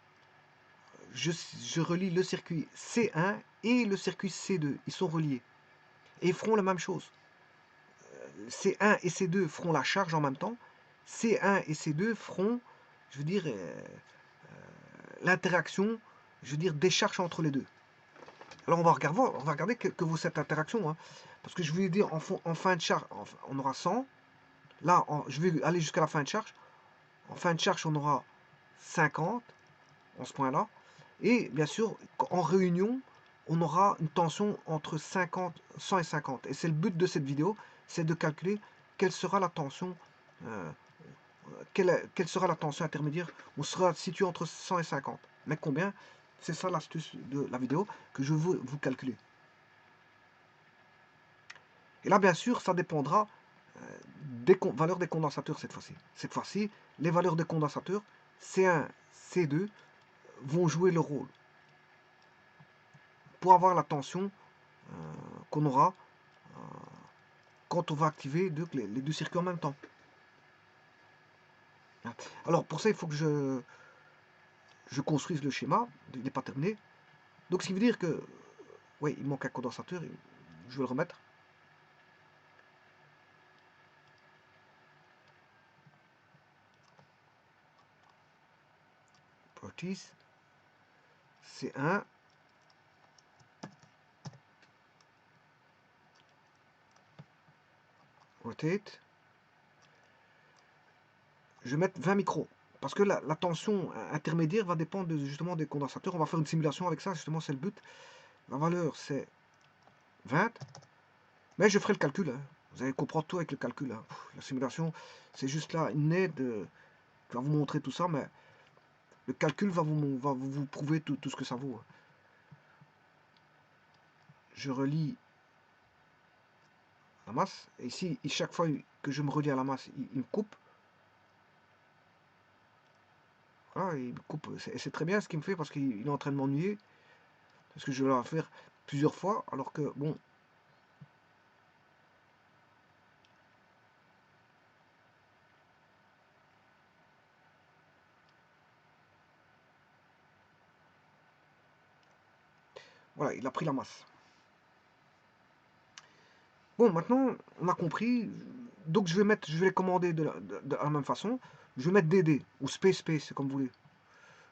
Je relie le circuit C1 et le circuit C2. Ils sont reliés. Et ils feront la même chose. C1 et C2 feront la charge en même temps. C1 et C2 feront, je veux dire, l'interaction, je veux dire, des charges entre les deux. Alors on va regarder que vaut cette interaction. Hein. Parce que je voulais dire, en fin de charge, on aura 100. Là, je vais aller jusqu'à la fin de charge. En fin de charge, on aura 50, en ce point-là. Et bien sûr, en réunion, on aura une tension entre 100 et 50. Et c'est le but de cette vidéo, c'est de calculer quelle sera la tension, quelle sera la tension intermédiaire. On sera situé entre 100 et 50. Mais combien? C'est ça l'astuce de la vidéo que je veux vous calculer. Et là, bien sûr, ça dépendra des valeurs des condensateurs cette fois-ci. Cette fois-ci, les valeurs des condensateurs, C1, C2, vont jouer le rôle pour avoir la tension qu'on aura quand on va activer les deux circuits en même temps. Alors pour ça, il faut que je construise le schéma, il n'est pas terminé. Donc ce qui veut dire que, oui, il manque un condensateur, je vais le remettre. Properties, C1, rotate, je vais mettre 20 micros. Parce que la tension intermédiaire va dépendre justement des condensateurs. On va faire une simulation avec ça, justement, c'est le but. La valeur, c'est 20. Mais je ferai le calcul. Hein. Vous allez comprendre tout avec le calcul. Hein. La simulation, c'est juste là une aide qui va vous montrer tout ça, mais le calcul va vous prouver tout ce que ça vaut. Hein. Je relie la masse. Et ici, chaque fois que je me relie à la masse, il me coupe. Voilà, il me coupe. C'est très bien ce qu'il me fait parce qu'il est en train de m'ennuyer. Parce que je vais la faire plusieurs fois. Alors que, bon. Voilà, il a pris la masse. Bon, maintenant, on a compris. Donc, je vais les commander de la même façon. Je vais mettre DD ou Space Space, c'est comme vous voulez.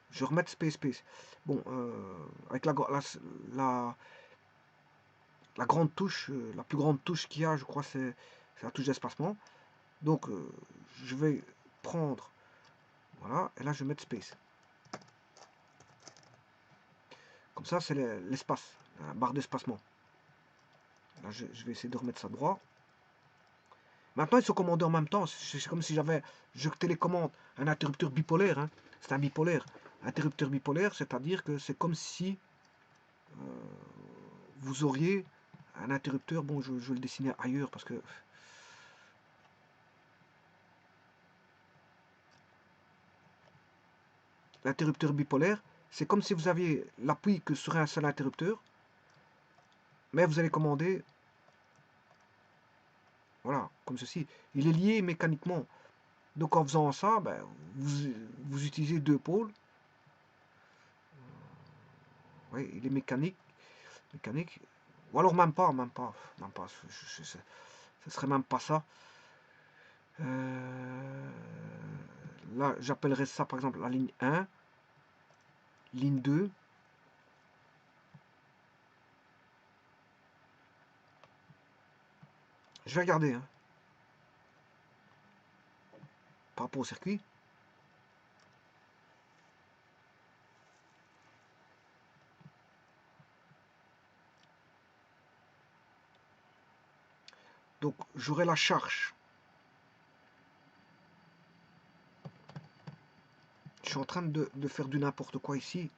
Je vais remettre Space Space. Bon, avec la grande touche, la plus grande touche qu'il y a, je crois, c'est la touche d'espacement. Donc, je vais prendre, voilà, et là, je vais mettre Space. Comme ça, c'est l'espace, la barre d'espacement. Là, je vais essayer de remettre ça droit. Maintenant, ils sont commandés en même temps. C'est comme si je télécommande un interrupteur bipolaire. Hein. C'est un bipolaire. Interrupteur bipolaire, c'est-à-dire que c'est comme si vous auriez un interrupteur. Bon, je vais le dessiner ailleurs parce que l'interrupteur bipolaire, c'est comme si vous aviez l'appui que sur un seul interrupteur, mais vous allez commander, voilà, comme ceci. Il est lié mécaniquement. Donc en faisant ça, ben, vous utilisez deux pôles. Oui, il est mécanique. Ou alors même pas. Ce serait même pas ça. Là, j'appellerais ça par exemple la ligne 1. ligne 2. Je vais regarder hein, par rapport au circuit. Donc j'aurai la charge. Je suis en train de faire du n'importe quoi ici.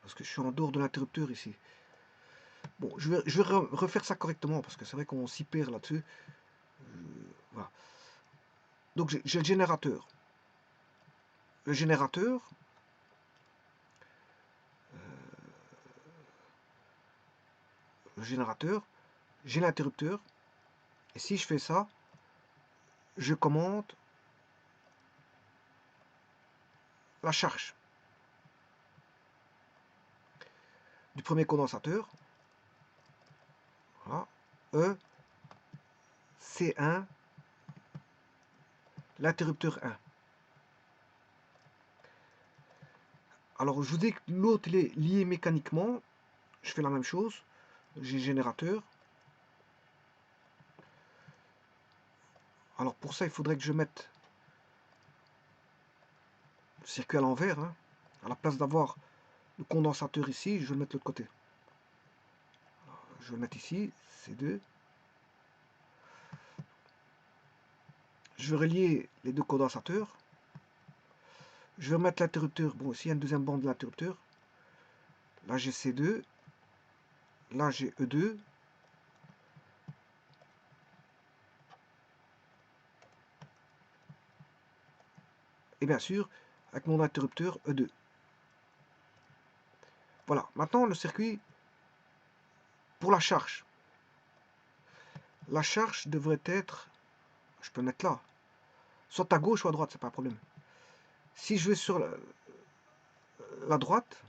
Parce que je suis en dehors de l'interrupteur ici. Bon, je vais refaire ça correctement parce que c'est vrai qu'on s'y perd là-dessus. Voilà. Donc j'ai le générateur. Le générateur, j'ai l'interrupteur. Et si je fais ça, je commande la charge du premier condensateur. Voilà. E, C1, l'interrupteur 1. Alors je vous dis que l'autre il est lié mécaniquement. Je fais la même chose. J'ai le générateur. Alors pour ça, il faudrait que je mette le circuit à l'envers. Hein. À la place d'avoir le condensateur ici, je vais le mettre de l'autre côté. Alors, je vais le mettre ici, C2. Je vais relier les deux condensateurs. Je vais mettre l'interrupteur. Bon, ici, il y a une deuxième bande de l'interrupteur. Là, j'ai C2. Là, j'ai E2. Et bien sûr, avec mon interrupteur E2. Voilà. Maintenant, le circuit pour la charge. La charge devrait être... Je peux mettre là. Soit à gauche ou à droite, c'est pas un problème. Si je vais sur la droite,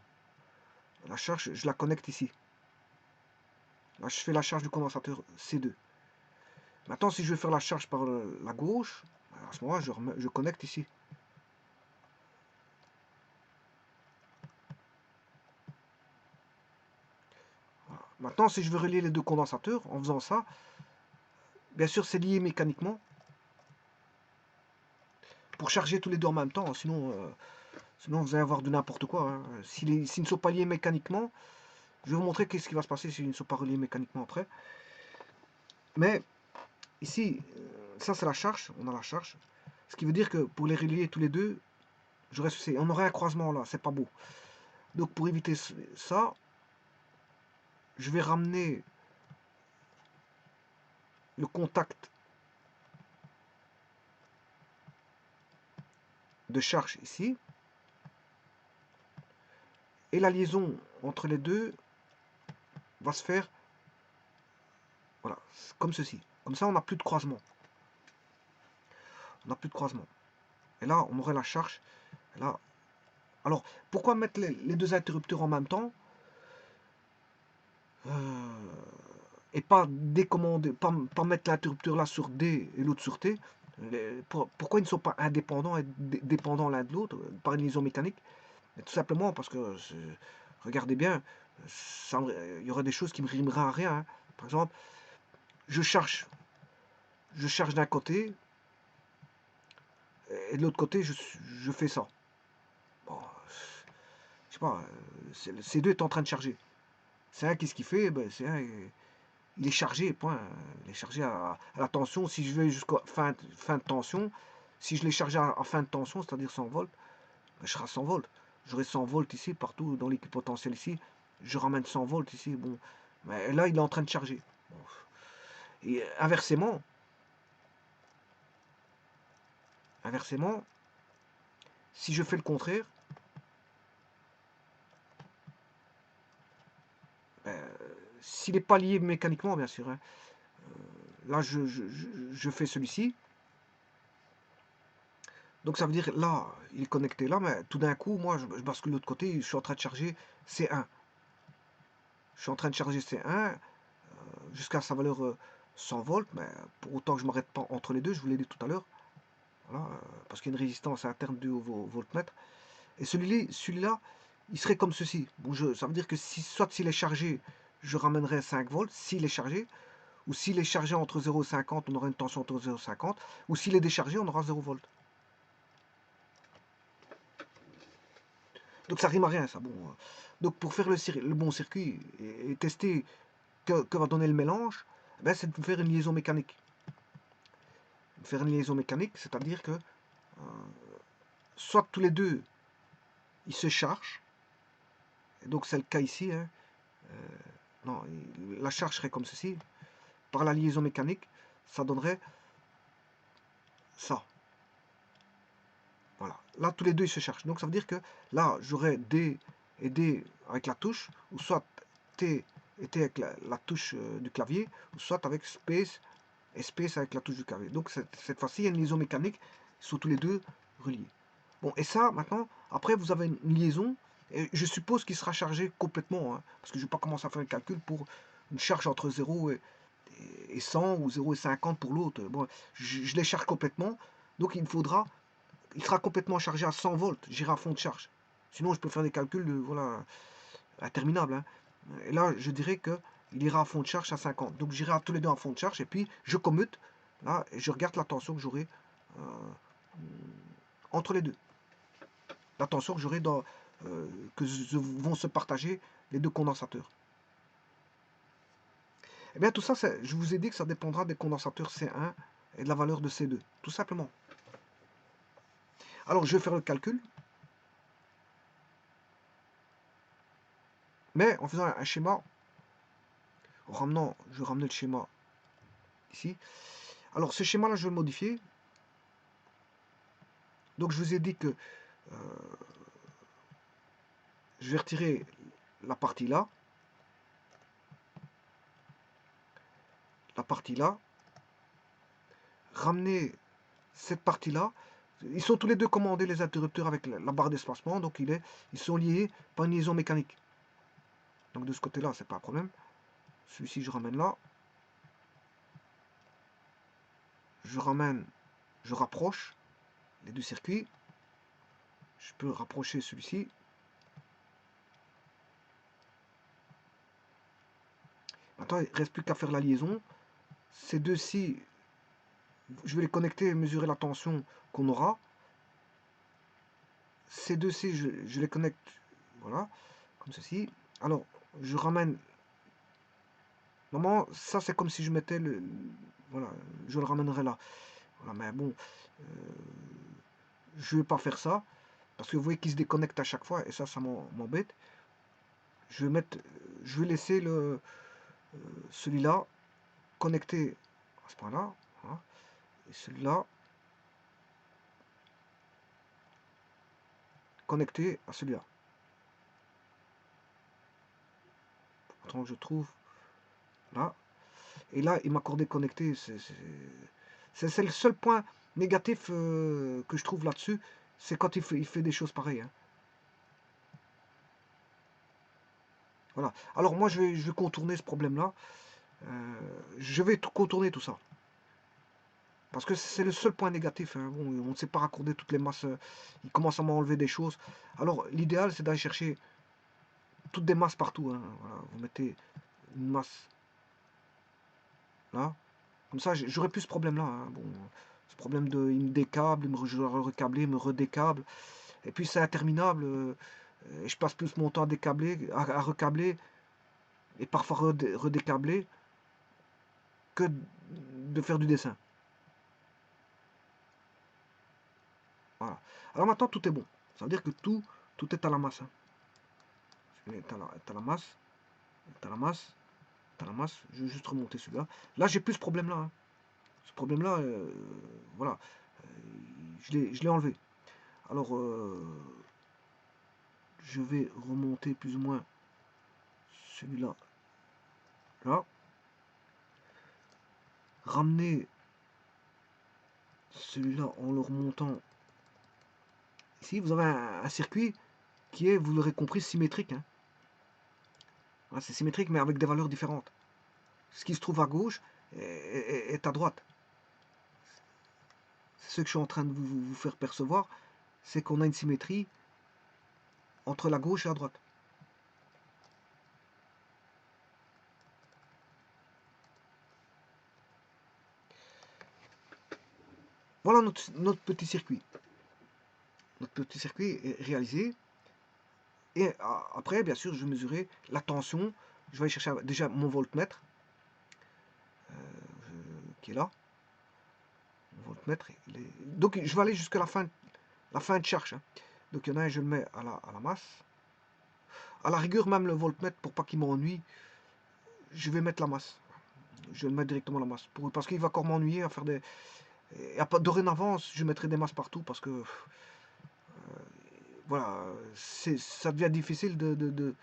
la charge, je la connecte ici. Là, je fais la charge du condensateur C2. Maintenant, si je veux faire la charge par la gauche, à ce moment-là, je connecte ici. Voilà. Maintenant, si je veux relier les deux condensateurs, en faisant ça, bien sûr, c'est lié mécaniquement. Pour charger tous les deux en même temps, sinon vous allez avoir de n'importe quoi. Hein. S'ils ne sont pas liés mécaniquement, je vais vous montrer qu'est-ce qui va se passer s'ils ne sont pas reliés mécaniquement après. Mais ici, ça c'est la charge, on a la charge. Ce qui veut dire que pour les relier tous les deux, on aurait un croisement là, c'est pas beau. Donc pour éviter ça, je vais ramener le contact de charge ici. Et la liaison entre les deux va se faire voilà, comme ceci. Comme ça, on n'a plus de croisement. On n'a plus de croisement. Et là, on aurait la charge. Et là, alors, pourquoi mettre les deux interrupteurs en même temps et pas décommander, pas mettre l'interrupteur là sur D et l'autre sur T? Pourquoi ils ne sont pas indépendants et dépendants l'un de l'autre par une liaison mécanique? Tout simplement parce que, regardez bien, il y aurait des choses qui me rimeraient à rien. Hein. Par exemple, je charge d'un côté, et de l'autre côté, je fais ça. Bon, je sais pas, C2 est en train de charger. C1, qu'est-ce qu'il fait? Ben, C1, il est chargé, point. Il est chargé à la tension. Si je vais jusqu'à fin de tension, si je l'ai chargé à fin de tension, c'est-à-dire 100 volts, ben, je serai à 100 volts. J'aurai 100 volts ici, partout dans l'équipotentiel ici. Je ramène 100 volts ici. Bon, mais là, il est en train de charger. Bon. Et inversement, si je fais le contraire, ben, s'il n'est pas lié mécaniquement, bien sûr, hein, là, je fais celui-ci. Donc ça veut dire, là, il est connecté là, mais tout d'un coup, moi, je bascule de l'autre côté, je suis en train de charger C1. Je suis en train de charger C1 jusqu'à sa valeur 100 volts, mais pour autant que je ne m'arrête pas entre les deux, je vous l'ai dit tout à l'heure. Voilà, parce qu'il y a une résistance interne due au voltmètre. Et celui-là, il serait comme ceci. Bon, ça veut dire que soit s'il est chargé, je ramènerai 5 volts, s'il est chargé, ou s'il est chargé entre 0 et 50, on aura une tension entre 0 et 50, ou s'il est déchargé, on aura 0 volts. Donc ça rime à rien, ça. Bon, donc pour faire le bon circuit et tester que va donner le mélange, ben, c'est de faire une liaison mécanique. Faire une liaison mécanique, c'est-à-dire que soit tous les deux, ils se chargent, et donc c'est le cas ici, hein. Non, la charge serait comme ceci, par la liaison mécanique, ça donnerait ça. Voilà. Là, tous les deux, ils se chargent. Donc, ça veut dire que là, j'aurais D et D avec la touche, ou soit T et T avec la touche du clavier, ou soit avec Space et Space avec la touche du clavier. Donc, cette fois-ci, il y a une liaison mécanique, ils sont tous les deux reliés. Bon, et ça, maintenant, après, vous avez une liaison, et je suppose qu'il sera chargé complètement, hein, parce que je ne vais pas commencer à faire un calcul pour une charge entre 0 et 100 ou 0 et 50 pour l'autre. Bon, je les charge complètement, donc il sera complètement chargé à 100 volts, j'irai à fond de charge. Sinon, je peux faire des calculs voilà, interminables, hein. Et là, je dirais qu'il ira à fond de charge à 50. Donc, j'irai à tous les deux à fond de charge, et puis je commute, là, et je regarde la tension que j'aurai entre les deux. La tension que j'aurai que vont se partager les deux condensateurs. Et bien, tout ça, je vous ai dit que ça dépendra des condensateurs C1 et de la valeur de C2, tout simplement. Alors, je vais faire le calcul. Mais en faisant un schéma, je vais ramener le schéma ici. Alors, ce schéma-là, je vais le modifier. Donc, je vous ai dit que je vais retirer la partie là. La partie là. Ramener cette partie-là. Ils sont tous les deux commandés, les interrupteurs, avec la barre d'espacement. Donc, ils sont liés par une liaison mécanique. Donc, de ce côté-là, c'est pas un problème. Celui-ci, je ramène là. Je rapproche les deux circuits. Je peux rapprocher celui-ci. Maintenant, il ne reste plus qu'à faire la liaison. Ces deux-ci, je vais les connecter et mesurer la tension qu'on aura. Ces deux-ci, je les connecte, voilà, comme ceci. Alors, je ramène. Normalement, ça c'est comme si je mettais voilà, je le ramènerai là. Voilà, mais bon, je vais pas faire ça parce que vous voyez qu'il se déconnecte à chaque fois et ça m'embête. Je vais laisser celui-là connecté à ce point-là, voilà, et celui-là connecté à celui-là. Attends que je trouve là. Et là, il m'accordait connecté. C'est le seul point négatif que je trouve là-dessus. C'est quand il fait des choses pareilles, hein. Voilà. Alors moi, je vais contourner ce problème-là. Je vais contourner tout ça. Parce que c'est le seul point négatif, hein. Bon, on ne sait pas raccorder toutes les masses. Il commence à m'enlever des choses. Alors, l'idéal, c'est d'aller chercher toutes des masses partout, hein. Voilà. Vous mettez une masse là. Comme ça, j'aurais plus ce problème-là, hein. Bon, ce problème de il me décable, je dois recabler, me redécable. Et puis c'est interminable. Et je passe plus mon temps à décabler, à recabler, et parfois redécabler, que de faire du dessin. Voilà. Alors maintenant, tout est bon. Ça veut dire que tout est à la masse, hein. Est à la masse, est à la masse, est à la masse. Je vais juste remonter celui-là. Là, j'ai plus ce problème-là, hein. Ce problème-là, voilà. Je l'ai enlevé. Alors, je vais remonter plus ou moins celui-là. Là. Ramener celui-là en le remontant ici. Vous avez un circuit qui est, vous l'aurez compris, symétrique, hein. Voilà, c'est symétrique, mais avec des valeurs différentes. Ce qui se trouve à gauche est à droite. C'est ce que je suis en train de vous faire percevoir, c'est qu'on a une symétrie entre la gauche et la droite. Voilà notre petit circuit. Notre petit circuit est réalisé. Et après, bien sûr, je vais mesurer la tension. Je vais aller chercher déjà mon voltmètre qui est là. Mon voltmètre, donc je vais aller jusqu'à la fin de charge. Hein. Donc il y en a un, je le mets à la masse. À la rigueur, même le voltmètre, pour pas qu'il m'ennuie, je vais mettre la masse. Je vais le mettre directement la masse. Parce qu'il va encore m'ennuyer à faire des... Dorénavant, je mettrai des masses partout parce que... voilà, ça devient difficile de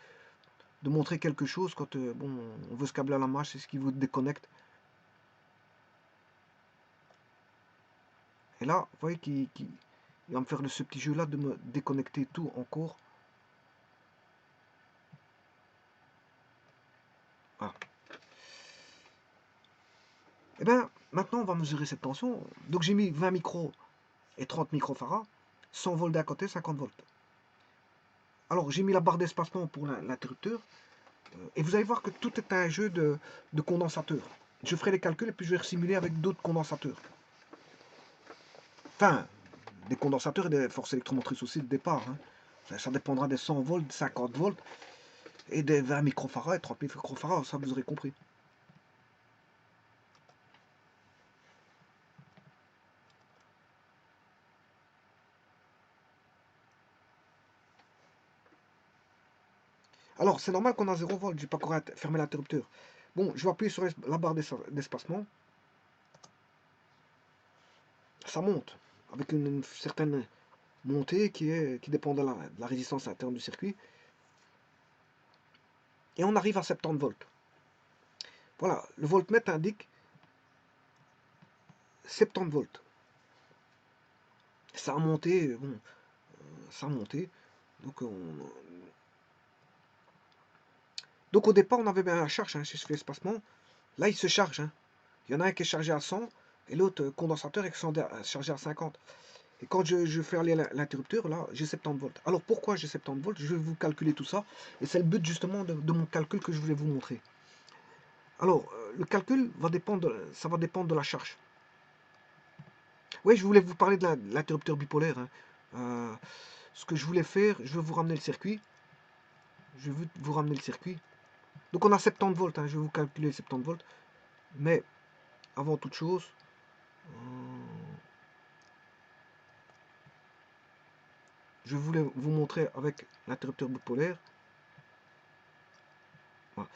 montrer quelque chose quand bon, on veut se câbler à la masse, c'est ce qui vous déconnecte. Et là, vous voyez qu'il va me faire ce petit jeu là de me déconnecter tout encore. Voilà. Et bien, maintenant on va mesurer cette tension. Donc j'ai mis 20 micros et 30 microfarads, 100 volts d'un côté, 50 volts. Alors j'ai mis la barre d'espacement pour l'interrupteur. Et vous allez voir que tout est un jeu de condensateurs. Je ferai les calculs et puis je vais simuler avec d'autres condensateurs. Enfin, des condensateurs et des forces électromotrices aussi de départ. Hein. Ça dépendra des 100 volts, 50 volts et des 20 microfarads et 30 microfarads, ça vous aurez compris. Alors, c'est normal qu'on a 0 volts, je n'ai pas encore fermé l'interrupteur. Bon, je vais appuyer sur la barre d'espacement. Ça monte, avec une certaine montée qui dépend de la résistance interne du circuit. Et on arrive à 70 volts. Voilà, le voltmètre indique 70 volts. Ça a monté, bon, ça a monté. Donc au départ, on avait bien la charge, hein, si je fais espacement. Là, il se charge. Hein. Il y en a un qui est chargé à 100 et l'autre condensateur est chargé à 50. Et quand je fais aller l'interrupteur, là, j'ai 70 volts. Alors pourquoi j'ai 70 volts? Je vais vous calculer tout ça. Et c'est le but justement de mon calcul que je voulais vous montrer. Alors, le calcul ça va dépendre de la charge. Oui, je voulais vous parler de l'interrupteur bipolaire. Hein. Ce que je voulais faire, je vais vous ramener le circuit. Je vais vous ramener le circuit. Donc on a 70 volts, hein, je vais vous calculer 70 volts. Mais avant toute chose, je voulais vous montrer avec l'interrupteur bipolaire. Voilà.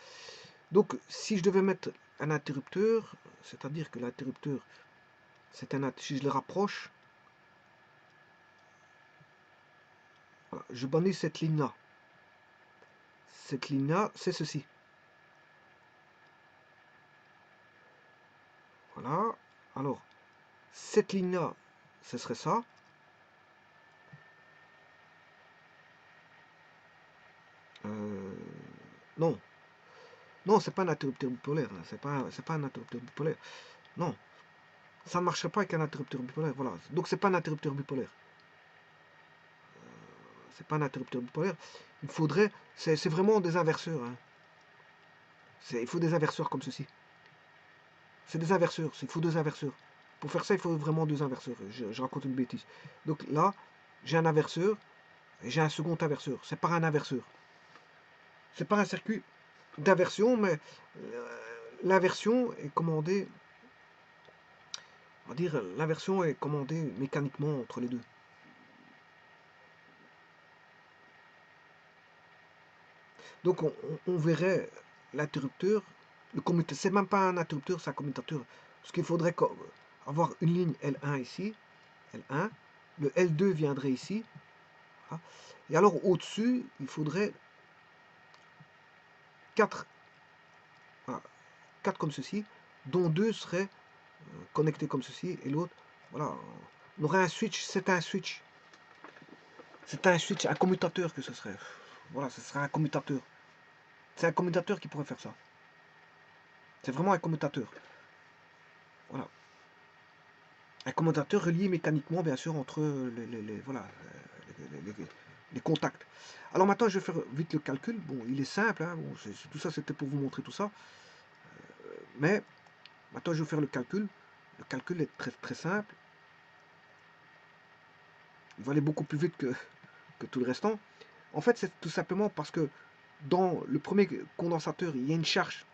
Donc si je devais mettre un interrupteur, c'est-à-dire que l'interrupteur, si je le rapproche, voilà, je bannis cette ligne-là. Cette ligne-là, c'est ceci. Voilà. Alors, cette ligne-là, ce serait ça. Non. Non, c'est pas un interrupteur bipolaire. C'est pas un interrupteur bipolaire. Non. Ça ne marcherait pas avec un interrupteur bipolaire. Voilà. Donc, c'est pas un interrupteur bipolaire. C'est pas un interrupteur bipolaire. Il faudrait. C'est vraiment des inverseurs. Hein. Il faut des inverseurs comme ceci. C'est des inverseurs. Il faut deux inverseurs. Pour faire ça, il faut vraiment deux inverseurs. Je raconte une bêtise. Donc là, j'ai un inverseur et j'ai un second inverseur. C'est pas un inverseur. C'est pas un circuit d'inversion, mais l'inversion est commandée. On va dire l'inversion est commandée mécaniquement entre les deux. Donc on verrait l'interrupteur, le commutateur. C'est même pas un interrupteur, c'est un commutateur. Parce qu'il faudrait avoir une ligne L1 ici, L1. Le L2 viendrait ici. Voilà. Et alors au-dessus, il faudrait 4, voilà, 4 comme ceci, dont 2 seraient connectés comme ceci, et l'autre, voilà, on aurait un switch, c'est un switch. C'est un switch, un commutateur que ce serait. Voilà, ce serait un commutateur. C'est un commutateur qui pourrait faire ça. C'est vraiment un commutateur. Voilà. Un commutateur relié mécaniquement, bien sûr, entre voilà, les contacts. Alors maintenant, je vais faire vite le calcul. Bon, il est simple, hein. Bon, tout ça, c'était pour vous montrer tout ça. Mais maintenant, je vais faire le calcul. Le calcul est très, très simple. Il va aller beaucoup plus vite que tout le restant. En fait, c'est tout simplement parce que dans le premier condensateur, il y a une charge.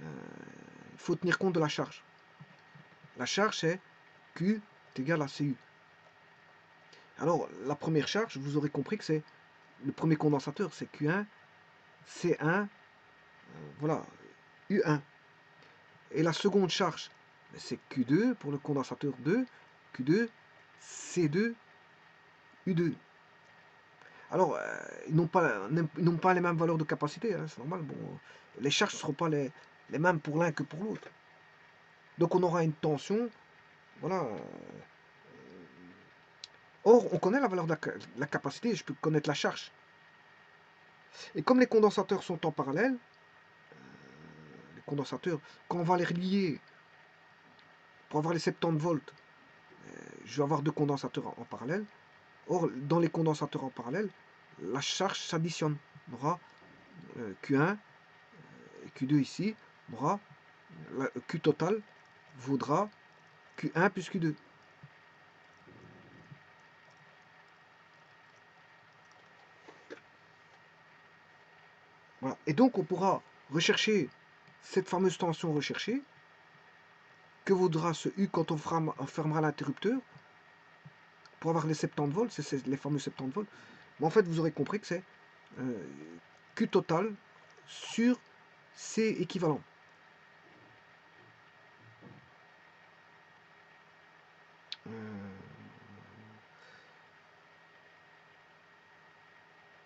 Il faut tenir compte de la charge. La charge, c'est Q est égal à CU. Alors, la première charge, vous aurez compris que c'est le premier condensateur, c'est Q1, C1, voilà, U1. Et la seconde charge, c'est Q2 pour le condensateur 2, Q2, C2, U2. Alors, ils n'ont pas les mêmes valeurs de capacité, hein, c'est normal. Bon, les charges ne seront pas les mêmes pour l'un que pour l'autre. Donc on aura une tension, voilà. Or, on connaît la valeur de la capacité, je peux connaître la charge. Et comme les condensateurs sont en parallèle, les condensateurs, quand on va les relier pour avoir les 70 volts, je vais avoir deux condensateurs en parallèle. Or, dans les condensateurs en parallèle, la charge s'additionne. On aura Q1 et Q2 ici. On aura Q total vaudra Q1 plus Q2. Voilà. Et donc, on pourra rechercher cette fameuse tension recherchée. Que vaudra ce U quand on fermera l'interrupteur pour avoir les 70 volts, c'est les fameux 70 volts. Mais en fait, vous aurez compris que c'est Q total sur C équivalent.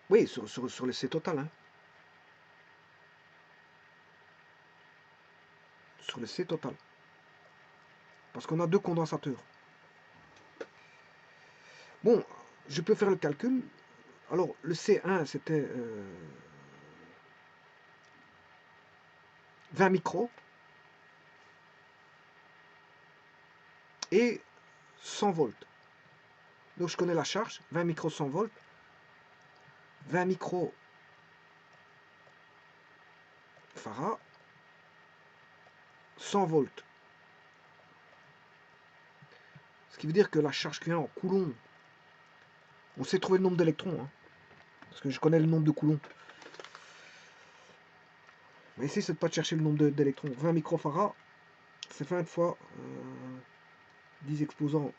Oui, sur le C total. Hein. Sur le C total. Parce qu'on a deux condensateurs. Bon, je peux faire le calcul. Alors, le C1, c'était 20 micros. Et 100 volts. Donc, je connais la charge. 20 micros, 100 volts. 20 micros farad. 100 volts. Ce qui veut dire que la charge Q1 en coulomb, on sait trouver le nombre d'électrons, hein, parce que je connais le nombre de coulombs. Mais ici, c'est de pas de chercher le nombre d'électrons. 20 microfarads, c'est 20 fois 10 exposants.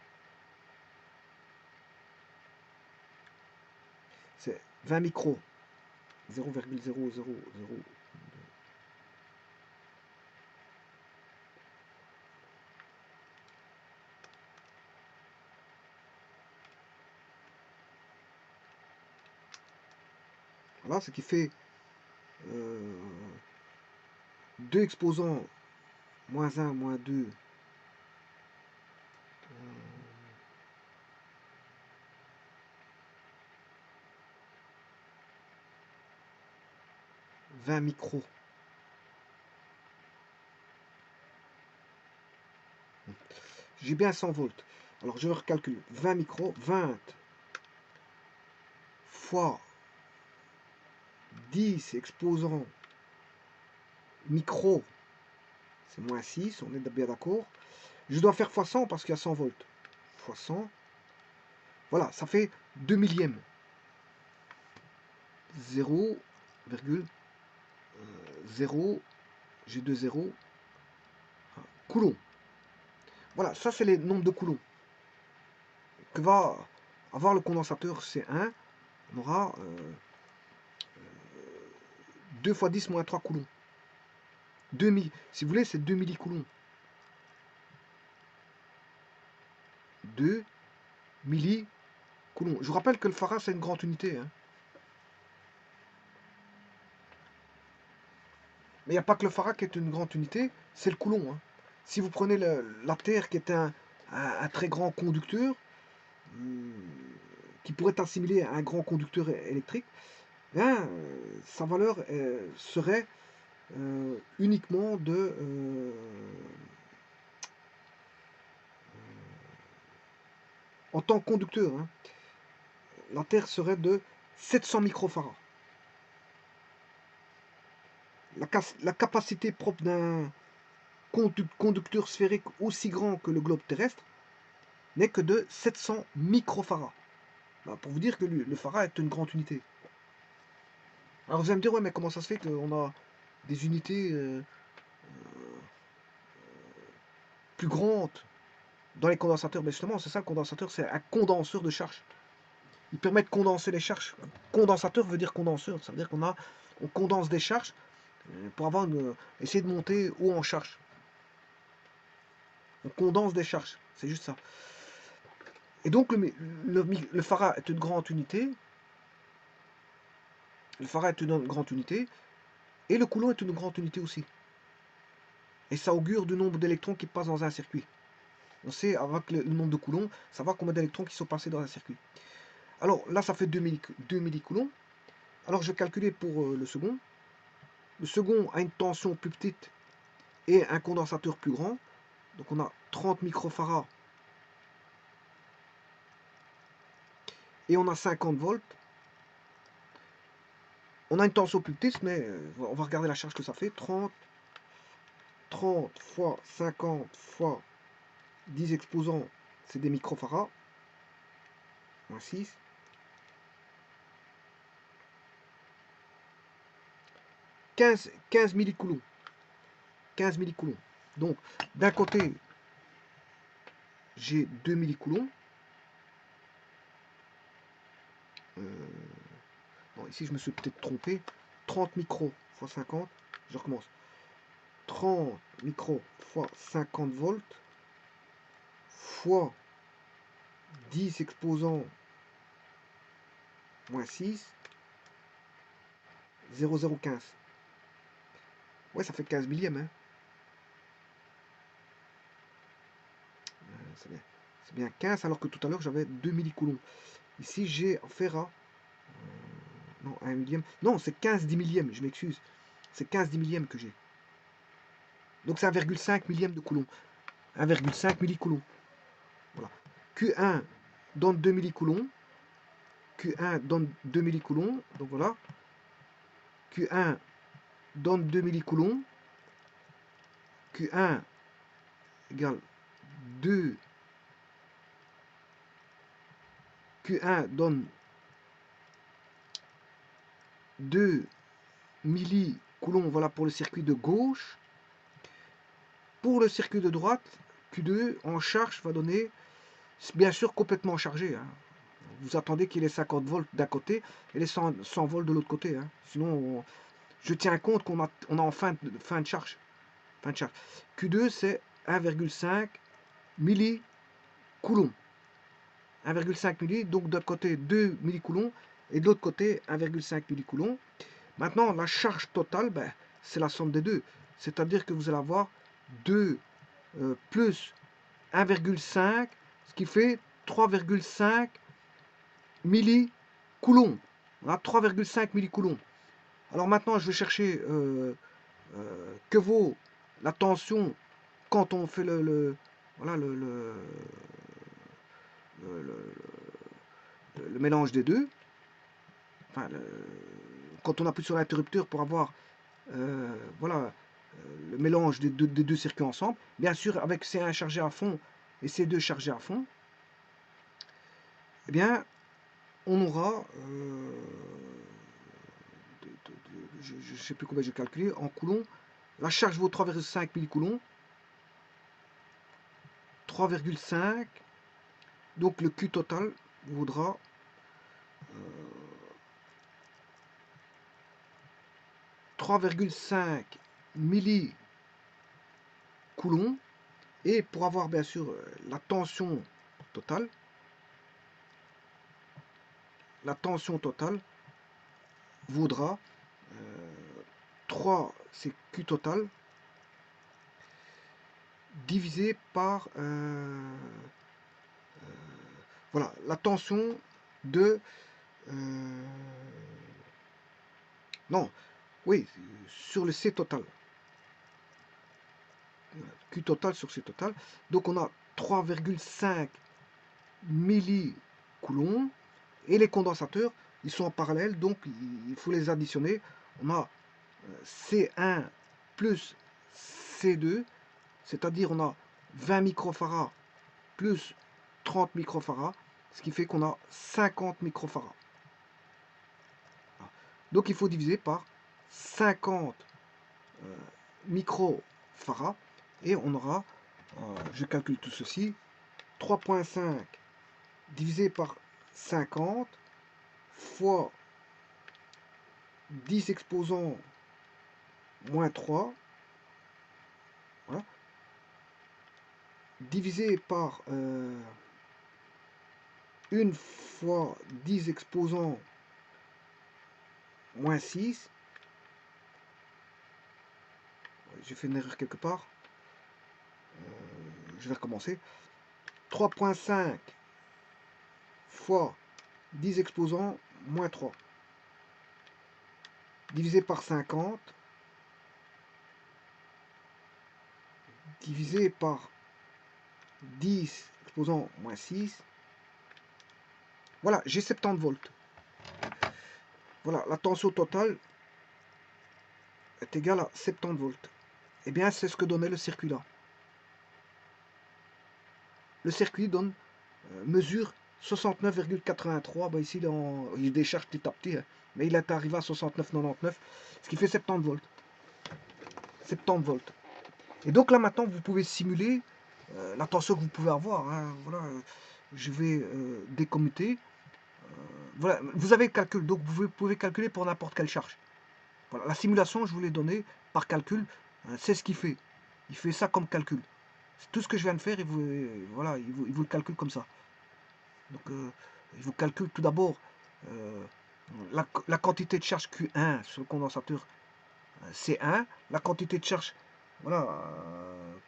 C'est 20 micros. 0,0002. Voilà, ce qui fait 2 exposants, moins 1, moins 2, 20 micros. J'ai bien 100 volts. Alors je recalcule. 20 micros, 20 fois 10 exposants micros, c'est moins 6, on est bien d'accord. Je dois faire fois 100 parce qu'il y a 100 volts. Fois 100. Voilà, ça fait 2 millièmes. 0,0, j'ai 2 zéros, coulomb. Voilà, ça c'est les nombres de coulombs que va avoir le condensateur C1. On aura 2 fois 10 moins 3 coulombs. Si vous voulez, c'est 2 millicoulombs. 2 millicoulombs. Je vous rappelle que le farad, c'est une grande unité. Hein. Mais il n'y a pas que le farad qui est une grande unité, c'est le coulomb. Hein. Si vous prenez la Terre, qui est un très grand conducteur, qui pourrait être assimilé à un grand conducteur électrique, bien, sa valeur serait uniquement en tant que conducteur. Hein. la Terre serait de 700 microfarads. La capacité propre d'un conducteur sphérique aussi grand que le globe terrestre n'est que de 700 microfarads. Bah, pour vous dire que le farad est une grande unité. Alors vous allez me dire, ouais, mais comment ça se fait qu'on a des unités plus grandes dans les condensateurs? Ben justement, c'est ça, le condensateur, c'est un condenseur de charge. Il permet de condenser les charges. Condensateur veut dire condenseur, ça veut dire on condense des charges pour essayer de monter haut en charge. On condense des charges, c'est juste ça. Et donc le farad est une grande unité. Le farad est une grande unité. Et le coulomb est une grande unité aussi. Et ça augure du nombre d'électrons qui passent dans un circuit. On sait, avec le nombre de coulombs, savoir combien d'électrons qui sont passés dans un circuit. Alors là, ça fait 2 millicoulombs. Alors je vais calculer pour le second. Le second a une tension plus petite et un condensateur plus grand. Donc on a 30 microfarads et on a 50 volts. On a une tension plus petite, mais on va regarder la charge que ça fait. 30 fois 50 fois 10 exposants, c'est des microfarads. Moins 6. 15 millicoulombs. 15 millicoulombs. Donc, d'un côté, j'ai 2 millicoulombs. Bon, ici, je me suis peut-être trompé. 30 micros fois 50. Je recommence. 30 micros fois 50 volts fois 10 exposants moins 6. 0,015. Ouais, ça fait 15 millièmes. Hein. C'est bien 15, alors que tout à l'heure, j'avais 2 millicoulombs. Ici, j'ai affaire à... non, 1 millième. Non, c'est 15 10 millièmes, je m'excuse. C'est 15 10 millièmes que j'ai. Donc c'est 1,5 millième de coulomb. 1,5 millicoulombs. Voilà. Q1 donne 2 millicoulombs. Q1 donne 2 millicoulombs. Donc voilà. Q1 donne 2 millicoulombs. Q1 égale 2. Q1 donne 2 millicoulombs. Voilà pour le circuit de gauche. Pour le circuit de droite, Q2 en charge va donner, bien sûr, complètement chargé. Hein. Vous attendez qu'il ait 50 volts d'un côté et les 100 volts de l'autre côté. Hein. Sinon, je tiens compte qu'on a en fin de charge. Fin de charge. Q2, c'est 1,5 millicoulomb. 1,5 milli, donc d'un côté 2 millicoulomb et de l'autre côté 1,5 millicoulomb. Maintenant, la charge totale, ben, c'est la somme des deux. C'est-à-dire que vous allez avoir 2 plus 1,5, ce qui fait 3,5 millicoulomb. Voilà, 3,5 millicoulomb. Alors maintenant, je vais chercher que vaut la tension quand on fait voilà, le mélange des deux. Enfin, quand on appuie sur l'interrupteur pour avoir voilà, le mélange des deux circuits ensemble, bien sûr avec C1 chargé à fond et C2 chargé à fond, eh bien on aura, je ne sais plus combien j'ai calculé, en coulomb, la charge vaut 3,5 millicoulomb, 3,5, donc le Q total vaudra 3,5 millicoulomb. Et pour avoir bien sûr la tension totale vaudra 3, c'est Q total, divisé par voilà, la tension de non, oui, sur le C total. Q total sur C total. Donc on a 3,5 millicoulomb Et les condensateurs, ils sont en parallèle, donc il faut les additionner. On a C1 plus C2, c'est-à-dire on a 20 microfarads plus 30 microfarads, ce qui fait qu'on a 50 microfarads. Donc il faut diviser par 50 microfarads et on aura, je calcule tout ceci, 3,5 divisé par 50 fois 10 exposants moins 3, voilà, divisé par 1 fois 10 exposants moins 6. J'ai fait une erreur quelque part. Je vais recommencer. 3,5 fois 10 exposants moins 3 divisé par 50 divisé par 10 exposants moins 6. Voilà, j'ai 70 volts. Voilà, la tension totale est égale à 70 volts. Et bien, c'est ce que donnait le circuit là. Le circuit donne, mesure 69,83. Bah ici, il décharge petit à petit, hein, mais il est arrivé à 69,99, ce qui fait 70 volts. 70 volts. Et donc là, maintenant, vous pouvez simuler la tension que vous pouvez avoir. Hein. Voilà, je vais décommuter. Voilà, vous avez le calcul, donc vous pouvez calculer pour n'importe quelle charge. Voilà, la simulation, je vous l'ai donnée par calcul, c'est ce qu'il fait. Il fait ça comme calcul. Tout ce que je viens de faire, voilà, il vous le calcule comme ça. Donc, il vous calcule tout d'abord la quantité de charge Q1 sur le condensateur C1, la quantité de charge voilà,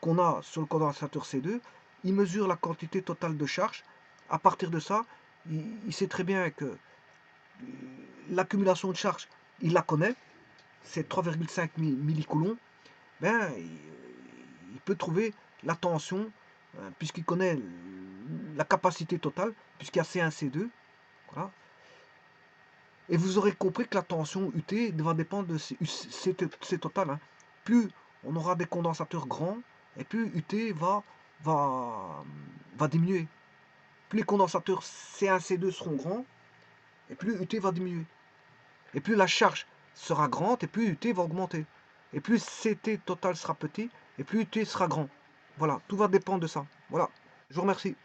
qu'on a sur le condensateur C2. Il mesure la quantité totale de charge. À partir de ça, il sait très bien que l'accumulation de charge, il la connaît, c'est 3,5 millicoulombs. Ben, il peut trouver la tension, puisqu'il connaît la capacité totale, puisqu'il y a C1, C2. Voilà. Et vous aurez compris que la tension UT va dépendre de C total. Hein. Plus on aura des condensateurs grands, et plus UT va diminuer. Plus les condensateurs C1, C2 seront grands, et plus UT va diminuer. Et plus la charge sera grande, et plus UT va augmenter. Et plus CT total sera petit, et plus UT sera grand. Voilà, tout va dépendre de ça. Voilà, je vous remercie.